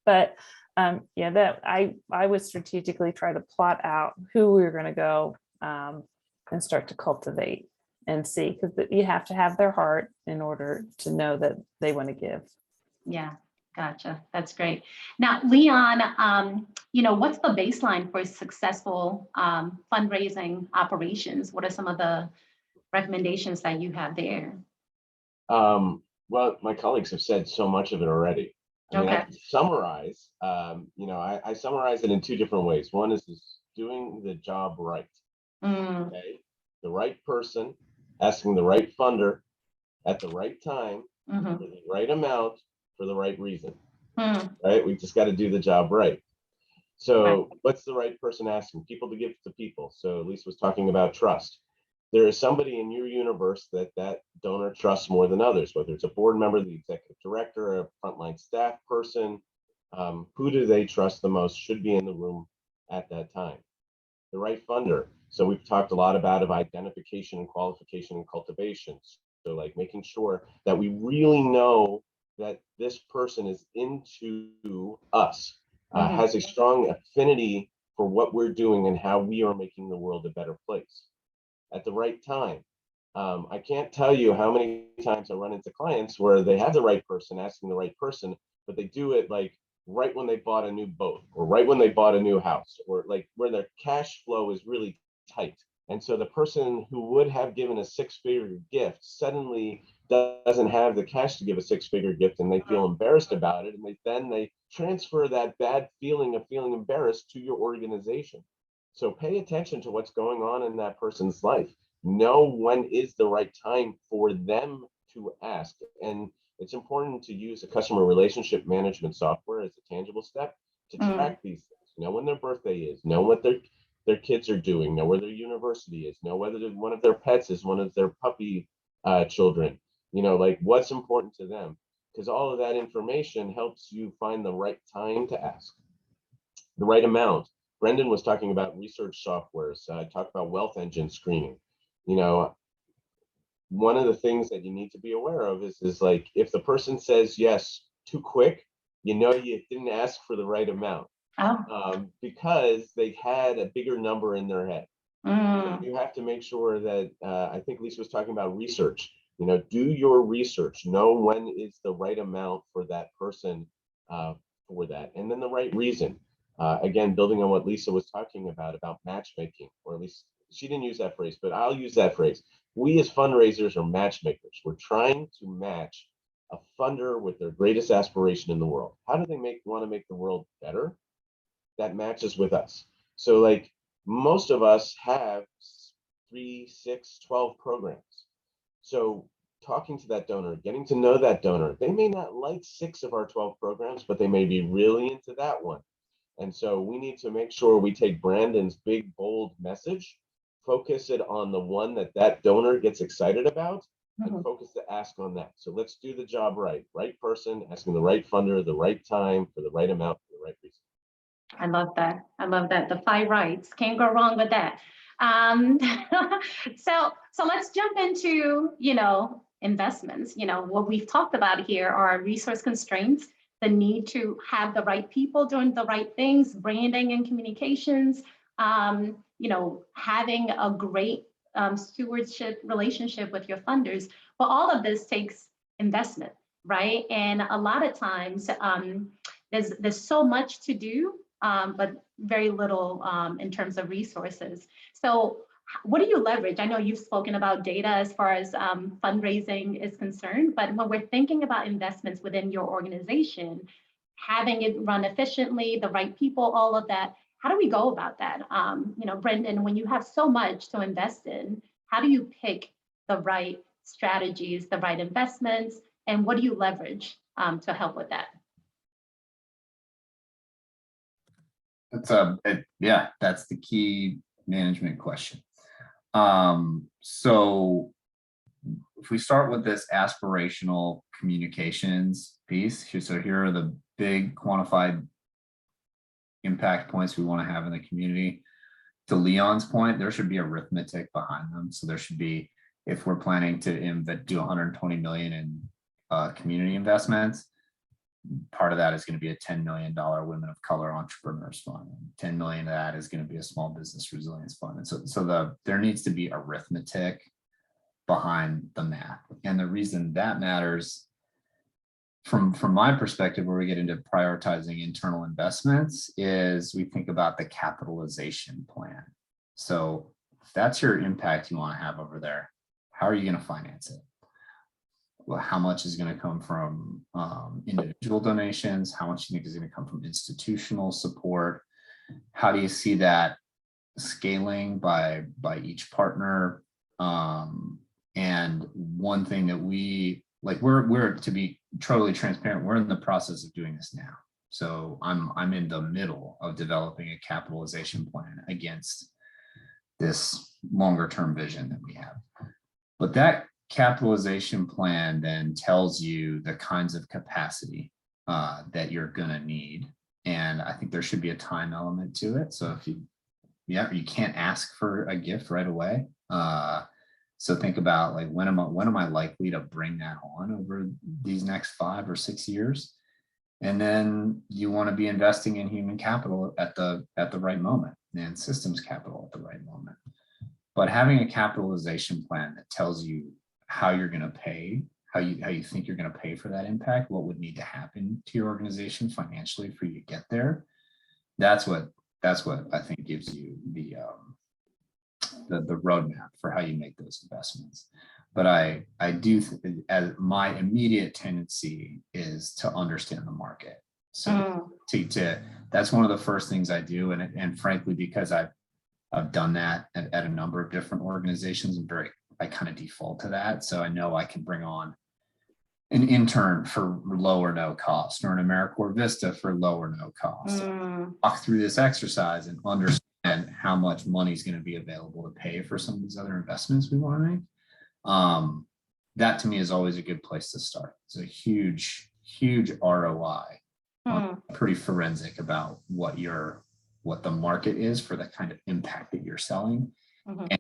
but that I would strategically try to plot out who we were going to go and start to cultivate and see, because you have to have their heart in order to know that they want to give. Yeah, gotcha. That's great. Now, Leon, what's the baseline for successful fundraising operations? What are some of the recommendations that you have there? Well, my colleagues have said so much of it already. I mean, I can summarize, I summarize it in two different ways. One is doing the job right. Okay? The right person, asking the right funder at the right time, for the right amount, for the right reason. Right? We just got to do the job right. So what's the right person asking? People to give to people. So Lisa was talking about trust. There is somebody in your universe that donor trusts more than others, whether it's a board member, the executive director, a frontline staff person. Who do they trust the most should be in the room at that time. The right funder. So we've talked a lot about identification and qualification and cultivation. So like making sure that we really know that this person is into us, has a strong affinity for what we're doing and how we are making the world a better place at the right time. I can't tell you how many times I run into clients where they have the right person asking the right person, but they do it like right when they bought a new boat, or right when they bought a new house, or like where their cash flow is really tight. And so the person who would have given a six-figure gift suddenly doesn't have the cash to give a six-figure gift, and they feel embarrassed about it. And they transfer that bad feeling of feeling embarrassed to your organization. So pay attention to what's going on in that person's life. Know when is the right time for them to ask. And it's important to use a customer relationship management software as a tangible step to track these things. Know when their birthday is, know what their kids are doing, know where their university is, know whether one of their pets is one of their puppy children, like what's important to them, because all of that information helps you find the right time to ask, the right amount. Brendon was talking about research softwares. I talked about wealth engine screening. One of the things that you need to be aware of is like, if the person says yes too quick, you didn't ask for the right amount. Because they had a bigger number in their head. So you have to make sure that, I think Lisa was talking about research. Do your research, know when is the right amount for that person for that, and then the right reason. Again, building on what Lisa was talking about matchmaking, or at least she didn't use that phrase, but I'll use that phrase. We as fundraisers are matchmakers. We're trying to match a funder with their greatest aspiration in the world. How do they want to make the world better? That matches with us. So like most of us have 3, 6, 12 programs. So talking to that donor, getting to know that donor. They may not like 6 of our 12 programs, but they may be really into that one. And so we need to make sure we take Brandon's big, bold message, focus it on the one that that donor gets excited about, and focus the ask on that. So let's do the job right. Right person, asking the right funder, the right time, for the right amount, for the right reason. I love that. I love that. The 5 rights. Can't go wrong with that. So let's jump into, investments. What we've talked about here are resource constraints, the need to have the right people doing the right things, branding and communications, having a great stewardship relationship with your funders. But all of this takes investment, right? And a lot of times there's so much to do, but very little in terms of resources. So what do you leverage? I know you've spoken about data as far as fundraising is concerned, but when we're thinking about investments within your organization, having it run efficiently, the right people, all of that, how do we go about that? Brendon, when you have so much to invest in, how do you pick the right strategies, the right investments, and what do you leverage to help with that? That's the key management question. So if we start with this aspirational communications piece, so here are the big quantified impact points we want to have in the community. To Leon's point, there should be arithmetic behind them. So there should be, if we're planning to do 120 million in community investments, part of that is going to be a $10 million Women of Color Entrepreneurs Fund. 10 million of that is going to be a Small Business Resilience Fund. And so there needs to be arithmetic behind the math. And the reason that matters from my perspective, where we get into prioritizing internal investments, is we think about the capitalization plan. So if that's your impact you want to have over there, how are you going to finance it? Well, how much is going to come from individual donations? How much do you think is going to come from institutional support? How do you see that scaling by each partner? And one thing that we're to be totally transparent, we're in the process of doing this now. So I'm in the middle of developing a capitalization plan against this longer term vision that we have. But that capitalization plan then tells you the kinds of capacity that you're going to need. And I think there should be a time element to it. So if you can't ask for a gift right away. So think about, like, when am I likely to bring that on over these next 5 or 6 years? And then you want to be investing in human capital at the right moment, and systems capital at the right moment. But having a capitalization plan that tells you how you're going to pay, how you think you're going to pay for that impact, what would need to happen to your organization financially for you to get there. That's what I think gives you the roadmap for how you make those investments. But I do, as my immediate tendency is to understand the market. So that's one of the first things I do, and frankly, because I've done that at a number of different organizations, I kind of default to that. So I know I can bring on an intern for low or no cost, or an AmeriCorps Vista for low or no cost. Walk through this exercise and understand how much money is going to be available to pay for some of these other investments we want to make. That to me is always a good place to start. It's a huge ROI. Pretty forensic about what the market is for the kind of impact that you're selling.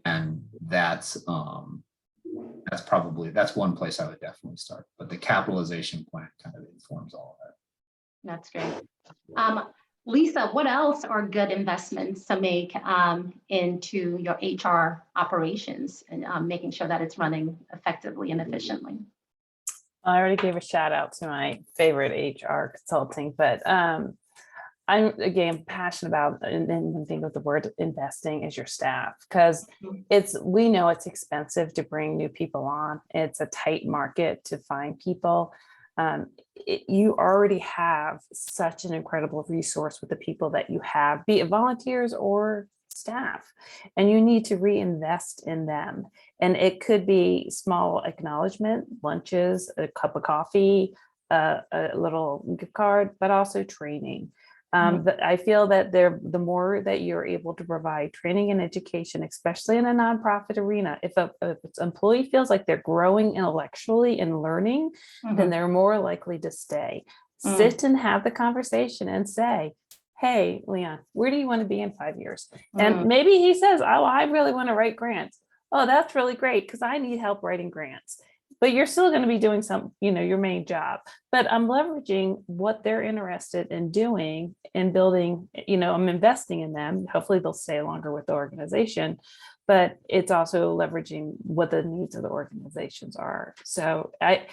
And that's one place I would definitely start. But the capitalization plan kind of informs all of that. That's great. Lisa, what else are good investments to make into your HR operations and making sure that it's running effectively and efficiently? I already gave a shout out to my favorite HR consulting, but I'm again passionate about, and then think of the word investing, is your staff, because we know it's expensive to bring new people on. It's a tight market to find people. You already have such an incredible resource with the people that you have, be it volunteers or staff, and you need to reinvest in them. And it could be small acknowledgement, lunches, a cup of coffee, a little gift card, but also training. I feel that the more that you're able to provide training and education, especially in a nonprofit arena, if an employee feels like they're growing intellectually and learning, then they're more likely to stay. Sit and have the conversation and say, hey, Leon, where do you want to be in 5 years? And maybe he says, oh, I really want to write grants. Oh, that's really great because I need help writing grants. But you're still going to be doing your main job. But I'm leveraging what they're interested in doing and building, I'm investing in them. Hopefully they'll stay longer with the organization, but it's also leveraging what the needs of the organizations are. So a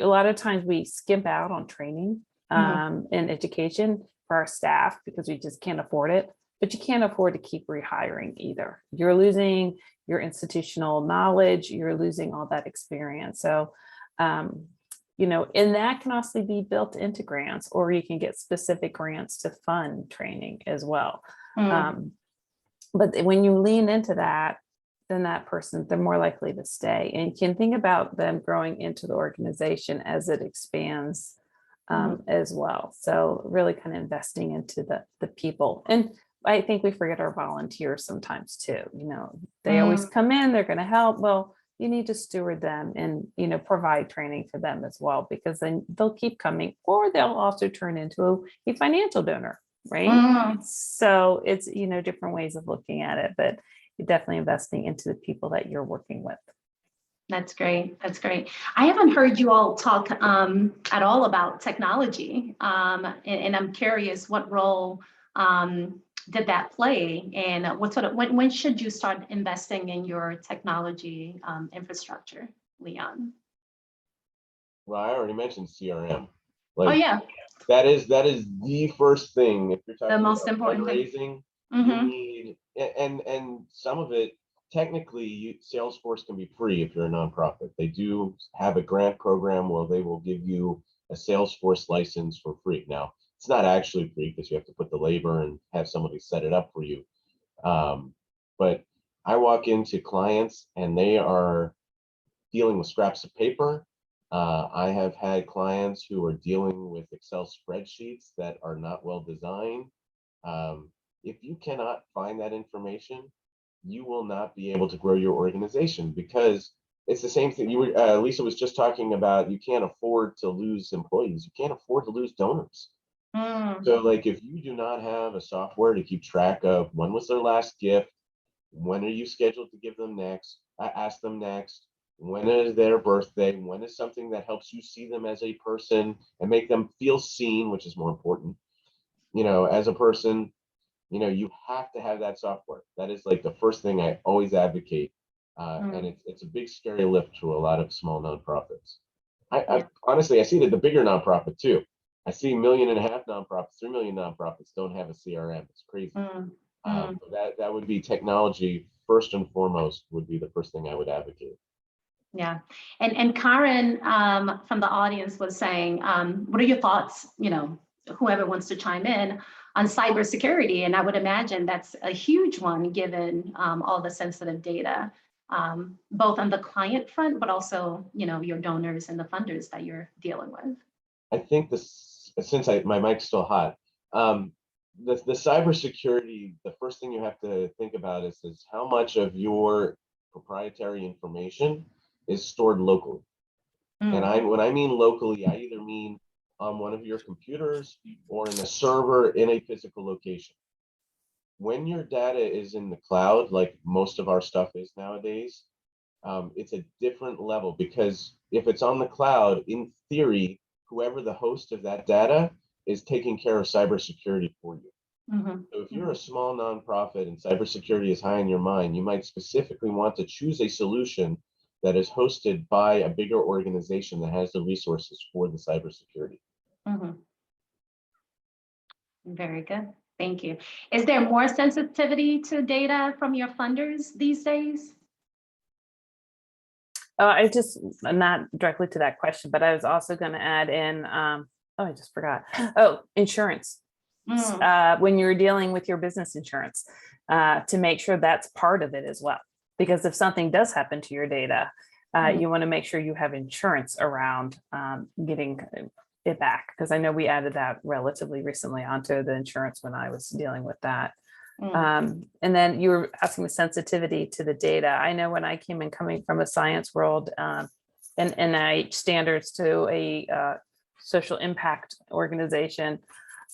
lot of times we skimp out on training and education for our staff because we just can't afford it. But you can't afford to keep rehiring either. You're losing your institutional knowledge, you're losing all that experience. So, and that can also be built into grants, or you can get specific grants to fund training as well. But when you lean into that, then that person, they're more likely to stay. And you can think about them growing into the organization as it expands as well. So really kind of investing into the people. And I think we forget our volunteers sometimes too. They always come in, they're going to help. Well, you need to steward them and, provide training for them as well, because then they'll keep coming, or they'll also turn into a financial donor, right? So it's, different ways of looking at it, but you're definitely investing into the people that you're working with. That's great. That's great. I haven't heard you all talk at all about technology. And I'm curious what role did that play, and when should you start investing in your technology infrastructure, Leon? Well, I already mentioned CRM. Oh yeah, that is the first thing. If you're talking the most about important fundraising, thing. you need, and some of it technically, Salesforce can be free if you're a nonprofit. They do have a grant program where they will give you a Salesforce license for free. Now, it's not actually free because you have to put the labor and have somebody set it up for you. But I walk into clients and they are dealing with scraps of paper. I have had clients who are dealing with Excel spreadsheets that are not well designed. If you cannot find that information, you will not be able to grow your organization, because it's the same thing. Lisa was just talking about, you can't afford to lose employees. You can't afford to lose donors. So like, if you do not have a software to keep track of when was their last gift, when are you scheduled to give them next, ask them next, when is their birthday, when is something that helps you see them as a person and make them feel seen, which is more important, as a person, you have to have that software. That is like the first thing I always advocate. And it's a big scary lift to a lot of small nonprofits. I honestly, I see it at the bigger nonprofit too. I see 1.5 million nonprofits, 3 million nonprofits don't have a CRM. It's crazy. That would be technology first and foremost, would be the first thing I would advocate. Yeah, and Karen from the audience was saying, what are your thoughts, whoever wants to chime in, on cybersecurity? And I would imagine that's a huge one, given all the sensitive data, both on the client front, but also, your donors and the funders that you're dealing with. I think since my mic's still hot, the cybersecurity, the first thing you have to think about is how much of your proprietary information is stored locally. And when I mean locally, I either mean on one of your computers or in a server in a physical location. When your data is in the cloud, like most of our stuff is nowadays, it's a different level, because if it's on the cloud, in theory, whoever the host of that data is taking care of cybersecurity for you. So if you're a small nonprofit and cybersecurity is high in your mind, you might specifically want to choose a solution that is hosted by a bigger organization that has the resources for the cybersecurity. Very good. Thank you. Is there more sensitivity to data from your funders these days? Not directly to that question, but I was also going to add in, I just forgot. Oh, insurance. when you're dealing with your business insurance, to make sure that's part of it as well. Because if something does happen to your data, you want to make sure you have insurance around getting it back. Because I know we added that relatively recently onto the insurance when I was dealing with that. And then you were asking the sensitivity to the data. I know when I came in coming from a science world and NIH standards to a social impact organization,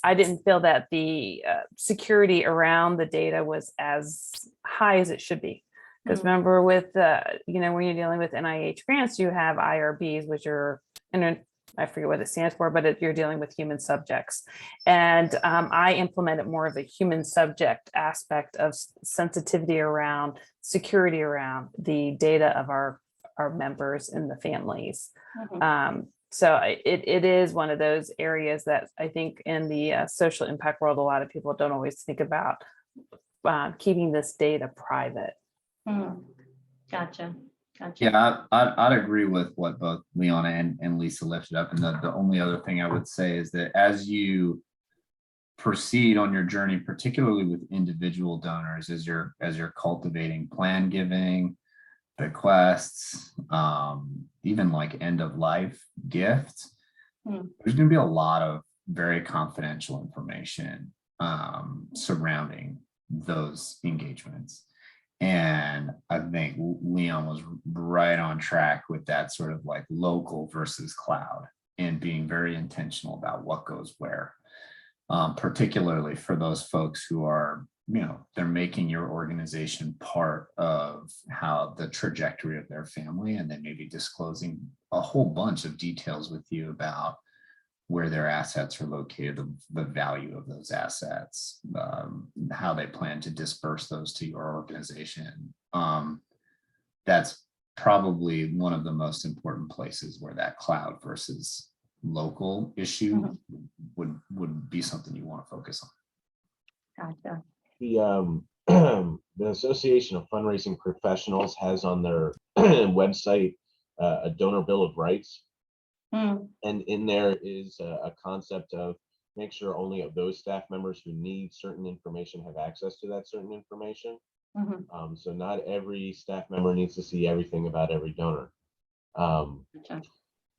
I didn't feel that the security around the data was as high as it should be. Because remember with, when you're dealing with NIH grants, you have IRBs, which are, and I forget what it stands for, but you're dealing with human subjects. And I implemented more of a human subject aspect of sensitivity around security around the data of our members and the families. So it is one of those areas that I think in the social impact world, a lot of people don't always think about keeping this data private. Gotcha. Yeah, I'd agree with what both Leona and Lisa lifted up. And the only other thing I would say is that as you proceed on your journey, particularly with individual donors, as you're cultivating plan giving, bequests, even like end of life gifts, there's going to be a lot of very confidential information surrounding those engagements. And I think Leon was right on track with that sort of like local versus cloud and being very intentional about what goes where, particularly for those folks who are, they're making your organization part of how the trajectory of their family, and then maybe disclosing a whole bunch of details with you about where their assets are located, the value of those assets, how they plan to disperse those to your organization. That's probably one of the most important places where that cloud versus local issue would be something you want to focus on. Gotcha. The Association of Fundraising Professionals has on their website a donor bill of rights. And in there is a concept of make sure only of those staff members who need certain information have access to that certain information. So not every staff member needs to see everything about every donor.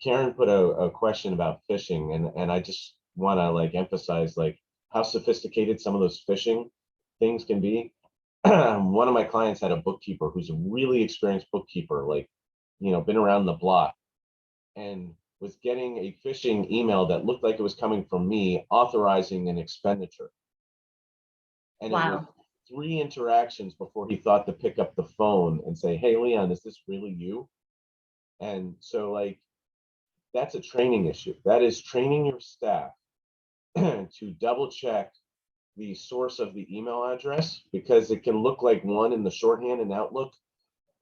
Karen put a question about phishing, and I just want to like emphasize like how sophisticated some of those phishing things can be. One of my clients had a bookkeeper who's a really experienced bookkeeper, like, been around the block, and was getting a phishing email that looked like it was coming from me authorizing an expenditure. And it was 3 interactions before he thought to pick up the phone and say, hey, Leon, is this really you? And so like, that's a training issue. That is training your staff to double check the source of the email address, because it can look like one in the shorthand in Outlook.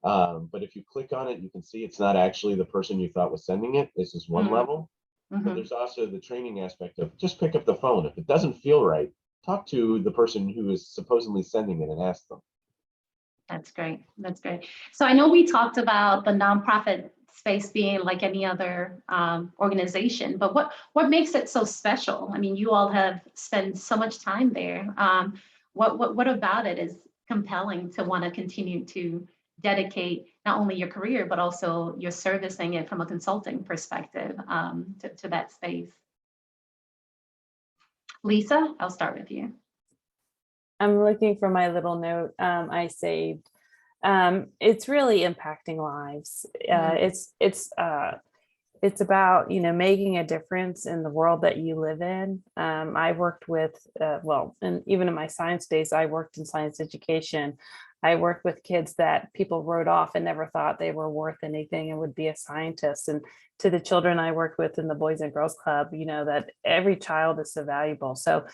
But if you click on it, you can see it's not actually the person you thought was sending it. This is one level. But there's also the training aspect of just pick up the phone. If it doesn't feel right, talk to the person who is supposedly sending it and ask them. That's great. That's great. So I know we talked about the nonprofit space being like any other organization, but what makes it so special? I mean, you all have spent so much time there. What about it is compelling to want to continue to dedicate not only your career, but also you're servicing it from a consulting perspective to that space? Lisa, I'll start with you. I'm looking for my little note I saved. It's really impacting lives. It's about, making a difference in the world that you live in. I worked with, and even in my science days, I worked in science education. I worked with kids that people wrote off and never thought they were worth anything and would be a scientist. And to the children I worked with in the Boys and Girls Club, that every child is so valuable. So,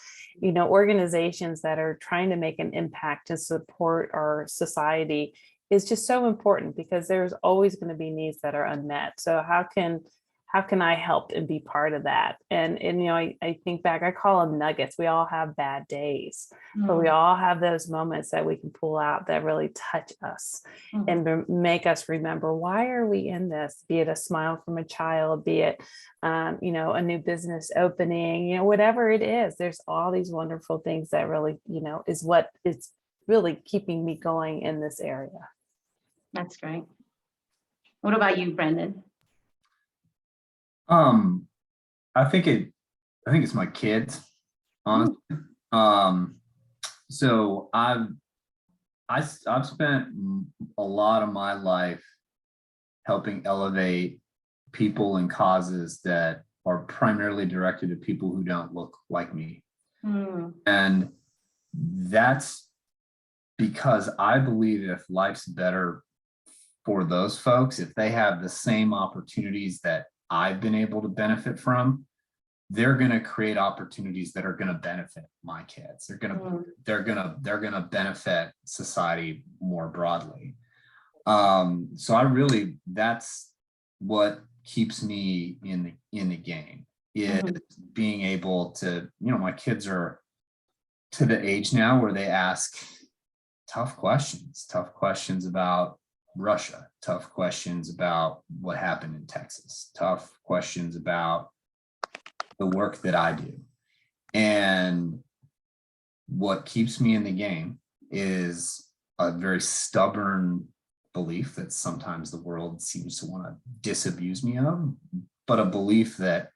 organizations that are trying to make an impact to support our society is just so important, because there's always going to be needs that are unmet. So how how can I help and be part of that? And I think back, I call them nuggets. We all have bad days, but we all have those moments that we can pull out that really touch us and make us remember, why are we in this? Be it a smile from a child, be it, a new business opening, whatever it is, there's all these wonderful things that really, is what is really keeping me going in this area. That's great. What about you, Brendon? I think it's my kids, honestly. So I've spent a lot of my life helping elevate people and causes that are primarily directed to people who don't look like me. And that's because I believe if life's better for those folks, if they have the same opportunities that I've been able to benefit from, they're going to create opportunities that are going to benefit my kids. They're going to benefit society more broadly. So that's what keeps me in the game, is being able to, my kids are to the age now where they ask tough questions about Russia, tough questions about what happened in Texas, tough questions about the work that I do. And what keeps me in the game is a very stubborn belief that sometimes the world seems to want to disabuse me of, but a belief that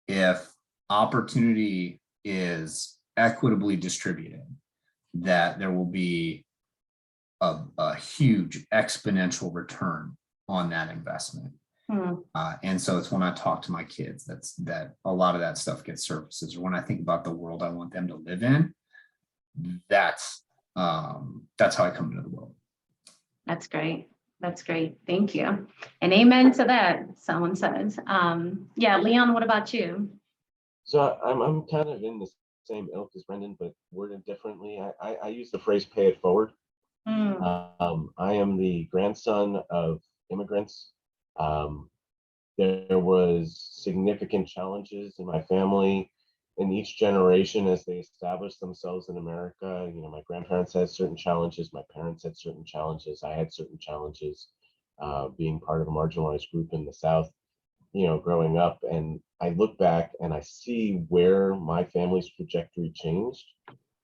if opportunity is equitably distributed, that there will be a huge exponential return on that investment. And so it's when I talk to my kids, that a lot of that stuff gets surfaces, or when I think about the world I want them to live in, that's how I come into the world. That's great. That's great. Thank you. And amen to that, someone says. Yeah, Leon, what about you? So I'm kind of in the same ilk as Brendon, but worded differently. I use the phrase "pay it forward." I am the grandson of immigrants. There was significant challenges in my family in each generation as they established themselves in America. My grandparents had certain challenges, my parents had certain challenges, I had certain challenges, being part of a marginalized group in the South, growing up. And I look back and I see where my family's trajectory changed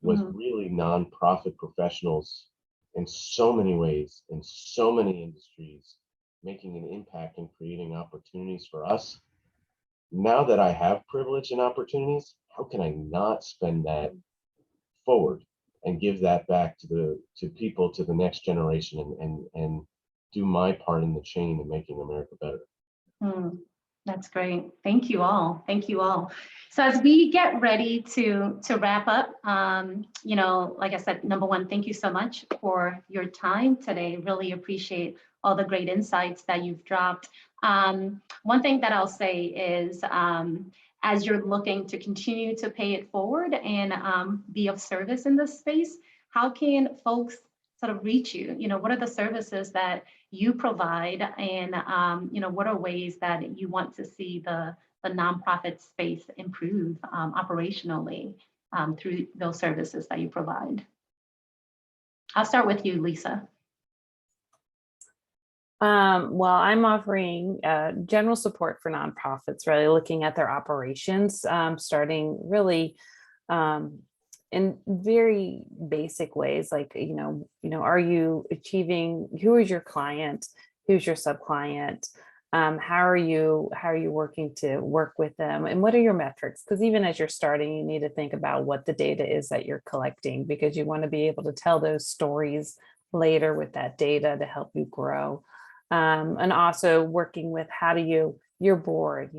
was really nonprofit professionals in so many ways, in so many industries, making an impact and creating opportunities for us. Now that I have privilege and opportunities, how can I not spend that forward and give that back to people, to the next generation, and do my part in the chain in making America better? That's great. Thank you all. Thank you all. So as we get ready to wrap up, like I said, number one, thank you so much for your time today. Really appreciate all the great insights that you've dropped. One thing that I'll say is, as you're looking to continue to pay it forward and be of service in this space, how can folks sort of reach you? What are the services that you provide, and what are ways that you want to see the nonprofit space improve operationally through those services that you provide? I'll start with you, Lisa. Well, I'm offering general support for nonprofits, really looking at their operations, starting really in very basic ways, like, are you achieving, who is your client, who's your subclient, how are you working to work with them, and what are your metrics? Because even as you're starting, you need to think about what the data is that you're collecting, because you want to be able to tell those stories later with that data to help you grow. And also working with your board,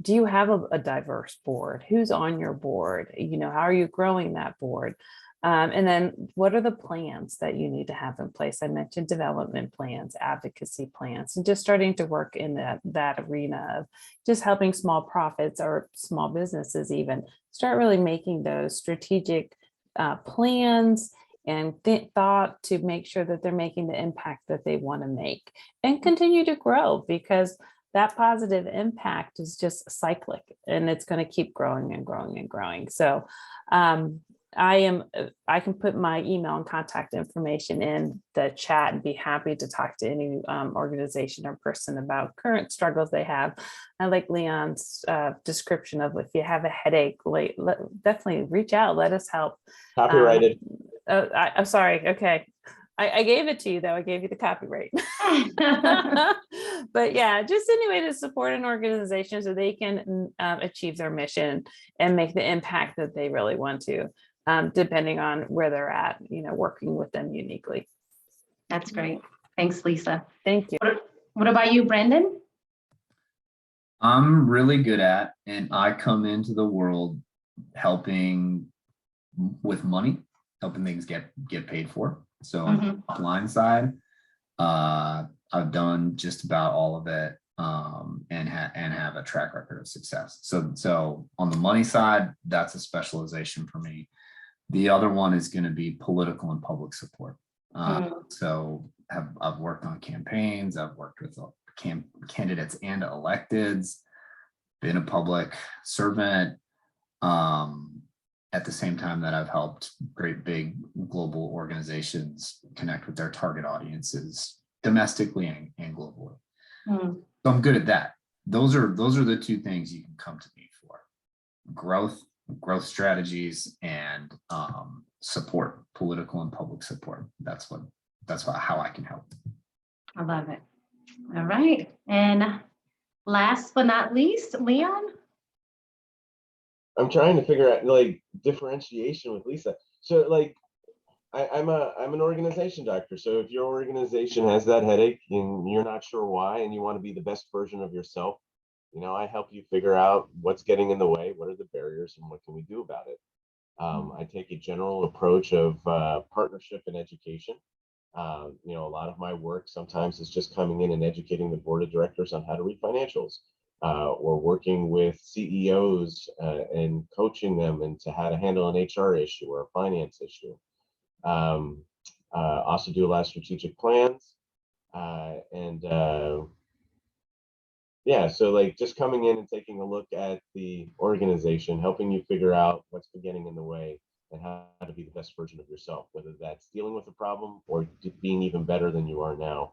do you have a diverse board? Who's on your board? How are you growing that board? And then what are the plans that you need to have in place? I mentioned development plans, advocacy plans, and just starting to work in that arena of just helping small profits or small businesses even start really making those strategic plans and thought to make sure that they're making the impact that they want to make and continue to grow, because that positive impact is just cyclic, and it's going to keep growing and growing and growing. So I can put my email and contact information in the chat and be happy to talk to any organization or person about current struggles they have. I like Leon's description of, if you have a headache, definitely reach out, let us help. Copyrighted. I'm sorry. Okay. I gave it to you though. I gave you the copyright. But yeah, just any way to support an organization so they can achieve their mission and make the impact that they really want to, depending on where they're at, working with them uniquely. That's great. Thanks, Lisa. Thank you. What about you, Brendon? I'm really good at, and I come into the world helping with money, helping things get paid for. So on the top line side, I've done just about all of it, and have a track record of success. So on the money side, that's a specialization for me. The other one is going to be political and public support. So I've worked on campaigns, I've worked with candidates and electeds, been a public servant, at the same time that I've helped great big global organizations connect with their target audiences domestically and globally. So I'm good at that. Those are the two things you can come to me for: growth strategies, and support, political and public support. That's how I can help. I love it. All right. And last but not least, Leon. I'm trying to figure out like differentiation with Lisa. So like I'm an organization doctor. So if your organization has that headache and you're not sure why, and you want to be the best version of yourself, I help you figure out what's getting in the way, what are the barriers, and what can we do about it. I take a general approach of partnership and education. A lot of my work sometimes is just coming in and educating the board of directors on how to read financials, or working with CEOs and coaching them into how to handle an HR issue or a finance issue. Also do a lot of strategic plans, yeah, so like just coming in and taking a look at the organization, helping you figure out what's been getting in the way and how to be the best version of yourself, whether that's dealing with a problem or being even better than you are now.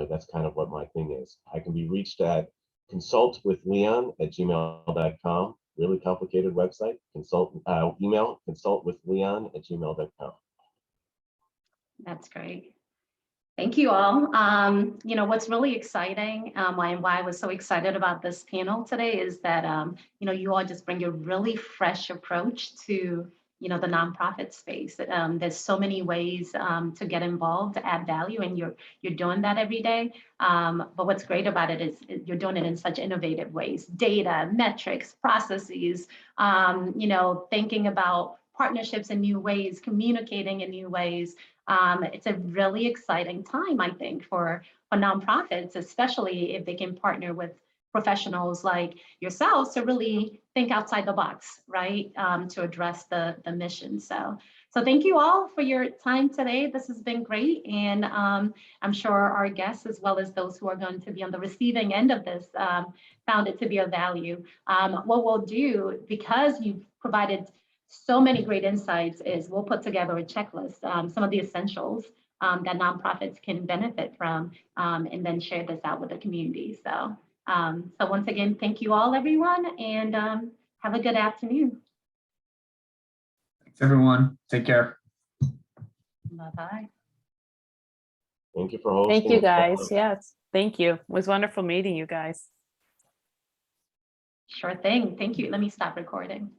That's kind of what my thing is. I can be reached at consultwithleon@gmail.com. Really complicated website. Email consultwithleon@gmail.com. That's great. Thank you all. What's really exciting, and why I was so excited about this panel today is that, you all just bring a really fresh approach to, the nonprofit space. There's so many ways to get involved, to add value, and you're doing that every day. But what's great about it is you're doing it in such innovative ways: data, metrics, processes, thinking about partnerships in new ways, communicating in new ways. It's a really exciting time, I think, for nonprofits, especially if they can partner with professionals like yourselves to really think outside the box, right? To address the mission. So thank you all for your time today. This has been great. And I'm sure our guests, as well as those who are going to be on the receiving end of this, found it to be of value. What we'll do, because you've provided so many great insights, is we'll put together a checklist, some of the essentials that nonprofits can benefit from, and then share this out with the community. So once again, thank you all, everyone, and have a good afternoon. Thanks, everyone. Take care. Bye-bye. Thank you for hosting. Thank you, guys. Yes, thank you. It was wonderful meeting you guys. Sure thing. Thank you. Let me stop recording.